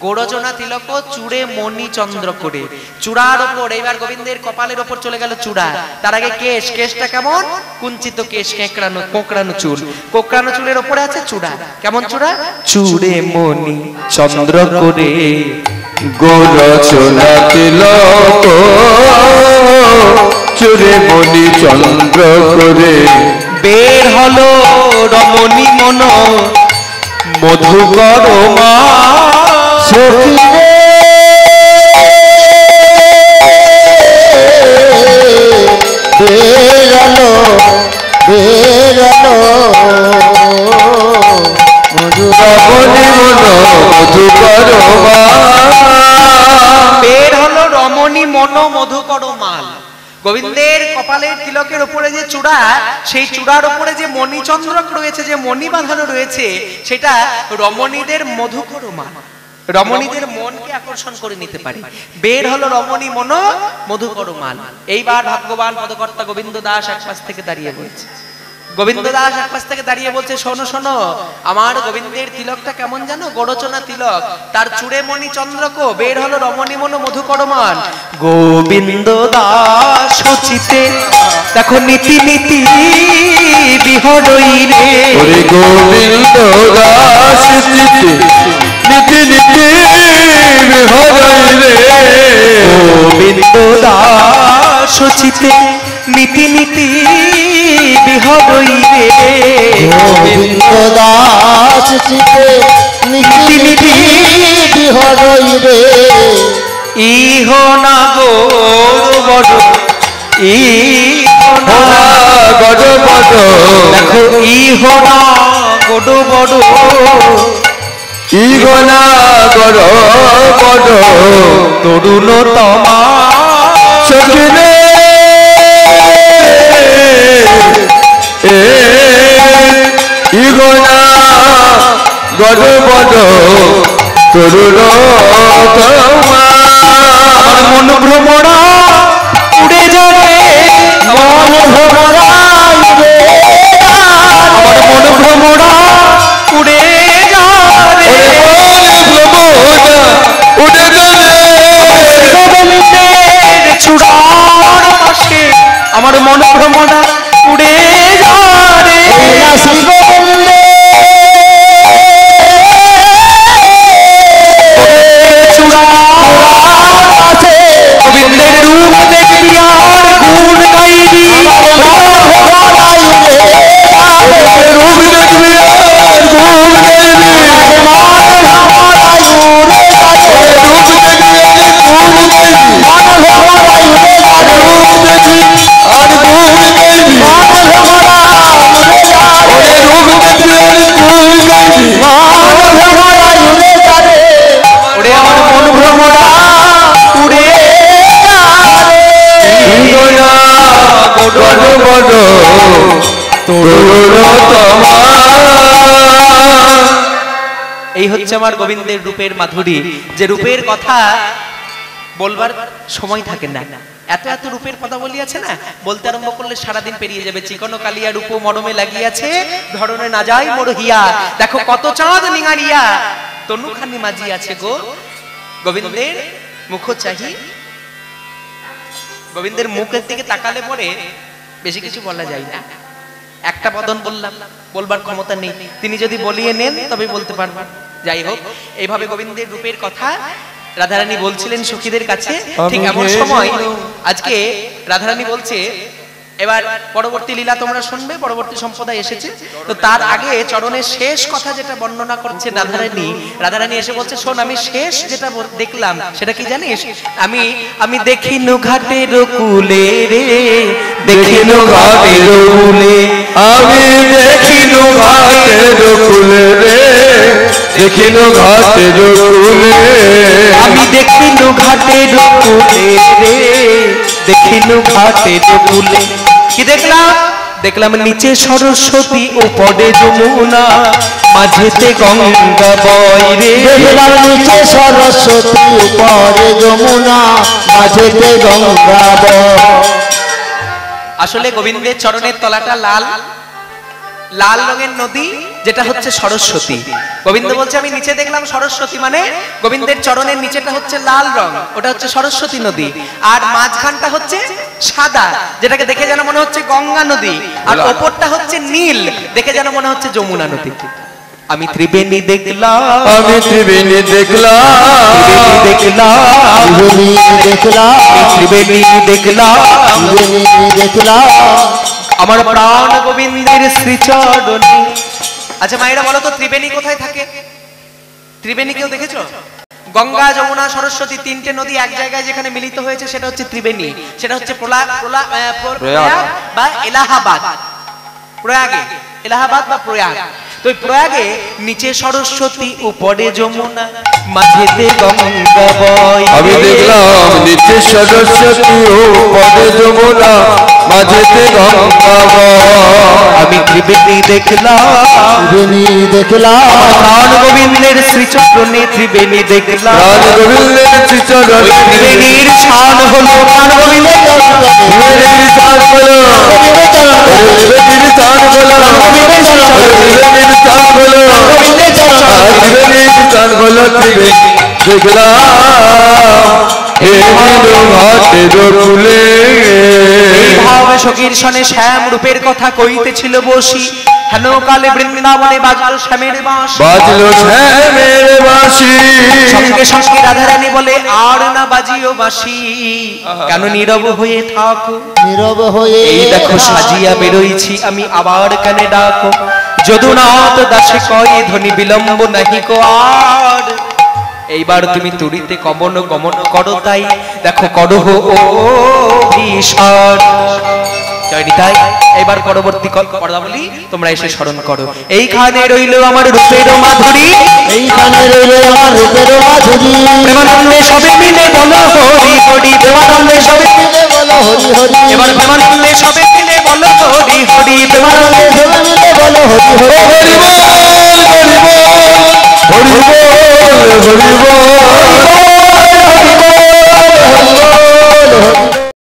গোরচনা তিলক চূড়ে মণি চন্দ্র করে, চূড়ার উপর। এবার গোবিন্দের কপালের উপর চলে গেল চূড়া। তার আগে কেশটা কেমন? কুঞ্চিত কেশ, কোঁকড়ানো চুল। কোঁকড়ানো চুলের উপরে আছে চূড়া। কেমন চূড়া? চূড়ে মণি চন্দ্র করে, গোরচনা তিলক চূড়ে মণি চন্দ্র করে, বের হলো রমণী মন মধুকর মা। সখী রে বেরলো রমণী মন মধুকর মা। বের হলো রমণী মন মধুকর মাল। গোবিন্দের কপালের তিলকের উপরে যে চূড়া, সেই চূড়ার উপরে যে মণিচন্দ্রক রয়েছে, যে মণি বাঁধানো রয়েছে, সেটা রমণীদের মধুকর মাল, রমণীদের মনকে আকর্ষণ করে নিতে পারে। বের হলো রমণী মন মধুকর মাল। এইবার ভগবান পদকর্তা গোবিন্দ দাস একপাশ থেকে দাঁড়িয়ে বলছে, শোনো শোনো, আমার গোবিন্দের তিলকটা কেমন জানো? গোরচনা তিলক, তার চূড়ে মণি চন্দ্রকো, বের হলো রমণী মন মধুকর মান। গোবিন্দ দাস চিতে দেখো নীতি নীতি বিহরই রে, গোবিন্দ দাস চিতে নীতি নীতি বিহরই রে, গোবিন্দ দাস চিতে নীতি নীতি বিহরই রে, গোবিন্দ দাস চিতে নীতি নীতি বিহরই রে। ইহ না গৌর বড়, ইহ না গড় বড়, দেখো ইহ না গড় বড়, ইহ না গড় বড়, তরুণ তমা সখিনে গড় বড় তরুণ আমার মন ভ্রমরা উড়ে যাবে, মন ভ্রমরাই রে আমার মন ভ্রমরা উড়ে যাবে, উঠে যাবে গোবিন্দের চূড়ার পাশে আমার মন ভ্রমরা উড়ে যাবে, শ্রী গোবিন্দে গোবিন্দের রূপ দেখবি আর গুণ গাইবি, ওরে আমার মন ভ্রমরা উড়ে যাবে। গড় বড় তরুণ এই হচ্ছে আমার গোবিন্দের রূপের মাধুরী, যে রূপের কথা বলবার সময় থাকে না। এত এত রূপের কথা বলিয়াছে না, বলতে আরম্ভ করলে সারাদিন পেরিয়ে যাবে। চিকন কালিয়া রূপ মরমে লাগিয়াছে, ধরনে না যায় মোর হিয়া, দেখো কত চাঁদ নিঙারিয়া তনুখানি মাঝি আছে গো। গোবিন্দের মুখ চাহি, গোবিন্দের মুখের দিকে তাকালে পরে বেশি কিছু বলা যায় না। একটা বদন বললাম, বলবার ক্ষমতা নেই, তিনি যদি বলিয়ে নেন তবে বলতে পারবেন। যাই হোক, এইভাবে গোবিন্দের রূপের কথা রাধারানী বলছিলেন সখীদের কাছে। ঠিক এমন সময় আজকে রাধারানী বলছে, এবার পরবর্তী লীলা তোমরা শুনবে, পরবর্তী সম্প্রদায় এসেছে, তো তার আগে চরণের শেষ কথা যেটা বর্ণনা করছে রাধারানী, রাধারানী এসে বলছে, শোন আমি শেষ যেটা দেখলাম সেটা কি জানিস, আমি দেখিনু ঘাটের কুলে রে, দেখিনু ঘাটের কুলে, আমি দেখিনু ঘাটের কুলে রে, দেখিনু ঘাটের কুলে, আমি দেখিনু ঘাটের কুলে রে, দেখিনু ঘাটের কুলে। কি দেখলাম? দেখলাম নিচে সরস্বতী উপরে যমুনা, মাঝেতে গঙ্গা বয় রে, দেখলাম নিচে সরস্বতী উপরে যমুনা, মাঝেতে গঙ্গা বয়। আসলে গোবিন্দের চরণের তলাটা লাল, লাল রঙের নদী, যেটা হচ্ছে সরস্বতী। গোবিন্দ বলছে আমি নিচে দেখলাম সরস্বতী, মানে গোবিন্দের চরণের নিচেটা হচ্ছে লাল রং, ওটা হচ্ছে সরস্বতী নদী, আর মাঝখানটা হচ্ছে সাদা, যেটাকে দেখে যেন মনে হচ্ছে গঙ্গা নদী, আর ওপরটা হচ্ছে নীল, দেখে যেন মনে হচ্ছে যমুনা নদী। আমি ত্রিবেণী দেখলাম, আমি ত্রিবেণী দেখলাম, ত্রিবেণী দেখলাম, ত্রিবেণী দেখলাম, ত্রিবেণী দেখলাম, ত্রিবেণী দেখলাম, আমার প্রাণ গোবিন্দের শ্রীচরণী। আচ্ছা মায়েরা বলো তো, ত্রিবেণী কোথায় থাকে? ত্রিবেণী কেউ দেখেছো? গঙ্গা, যমুনা, সরস্বতী তিনটে নদী এক জায়গায় যেখানে মিলিত হয়েছে সেটা হচ্ছে ত্রিবেণী, সেটা হচ্ছে প্রয়াগ বা এলাহাবাদ, প্রয়াগে, এলাহাবাদ বা প্রয়াগ। তো প্রয়াগে নিচে সরস্বতী উপরে যমুনা, মাঝেতে গঙ্গা বয়। আমি দেখলাম নিচে সরস্বতী উপরে যমুনা, মাঝেতে গঙ্গা বয়। আমি ত্রিবেণী দেখলাম, ত্রিবেণী দেখলাম, প্রাণ গোবিন্দের শ্রীচরণে ত্রিবেণী দেখলাম, প্রাণ গোবিন্দের শ্রীচরণে ত্রিবেণীর ছান হলো প্রাণ গোবিন্দের ত্রিবেণীর স্থান হলো, ত্রিবেণীর স্থান হলো, ত্রিবেণীর স্থান হলো, ত্রিবেণীর স্থান হলো ত্রিবেণী দেখলাম, ঘাটের কুলে। এইভাবে সখীর সনে শ্যাম রূপের কথা কইতেছিল বসি, হেন কালে বৃন্দাবনে বাজলো শ্যামের বাঁশি, বাজলো শ্যামের বাঁশি, সঙ্গে সঙ্গে রাধারানী বলে আর না বাজিও বাঁশি, কেন নীরব হয়ে থাকো, নীরব হয়ে এই দেখো সাজিয়া বেরোইছি আমি আবার কানে ডাকো, যদুনাথ দাসে কয় ধ্বনি বিলম্ব নাহি কো আর, এইবার তুমি তুরিতে কমন গমন করো, তাই দেখো করহ ও ভীষণ। তাই এবার পরবর্তী পদাবলী তোমরা এসে স্মরণ করো। এইখানে রইল আমার রূপের মাধুরী, এইখানে রইল আমার রূপের মাধুরী, প্রেমানন্দে সবে মিলে বলো হরি হরি, প্রেমানন্দে সবে মিলে বলো হরি হরি, এবার প্রেমানন্দে সবে মিলে বলো হরি হরি, প্রেমানন্দে সবে মিলে বলো হরি হরি।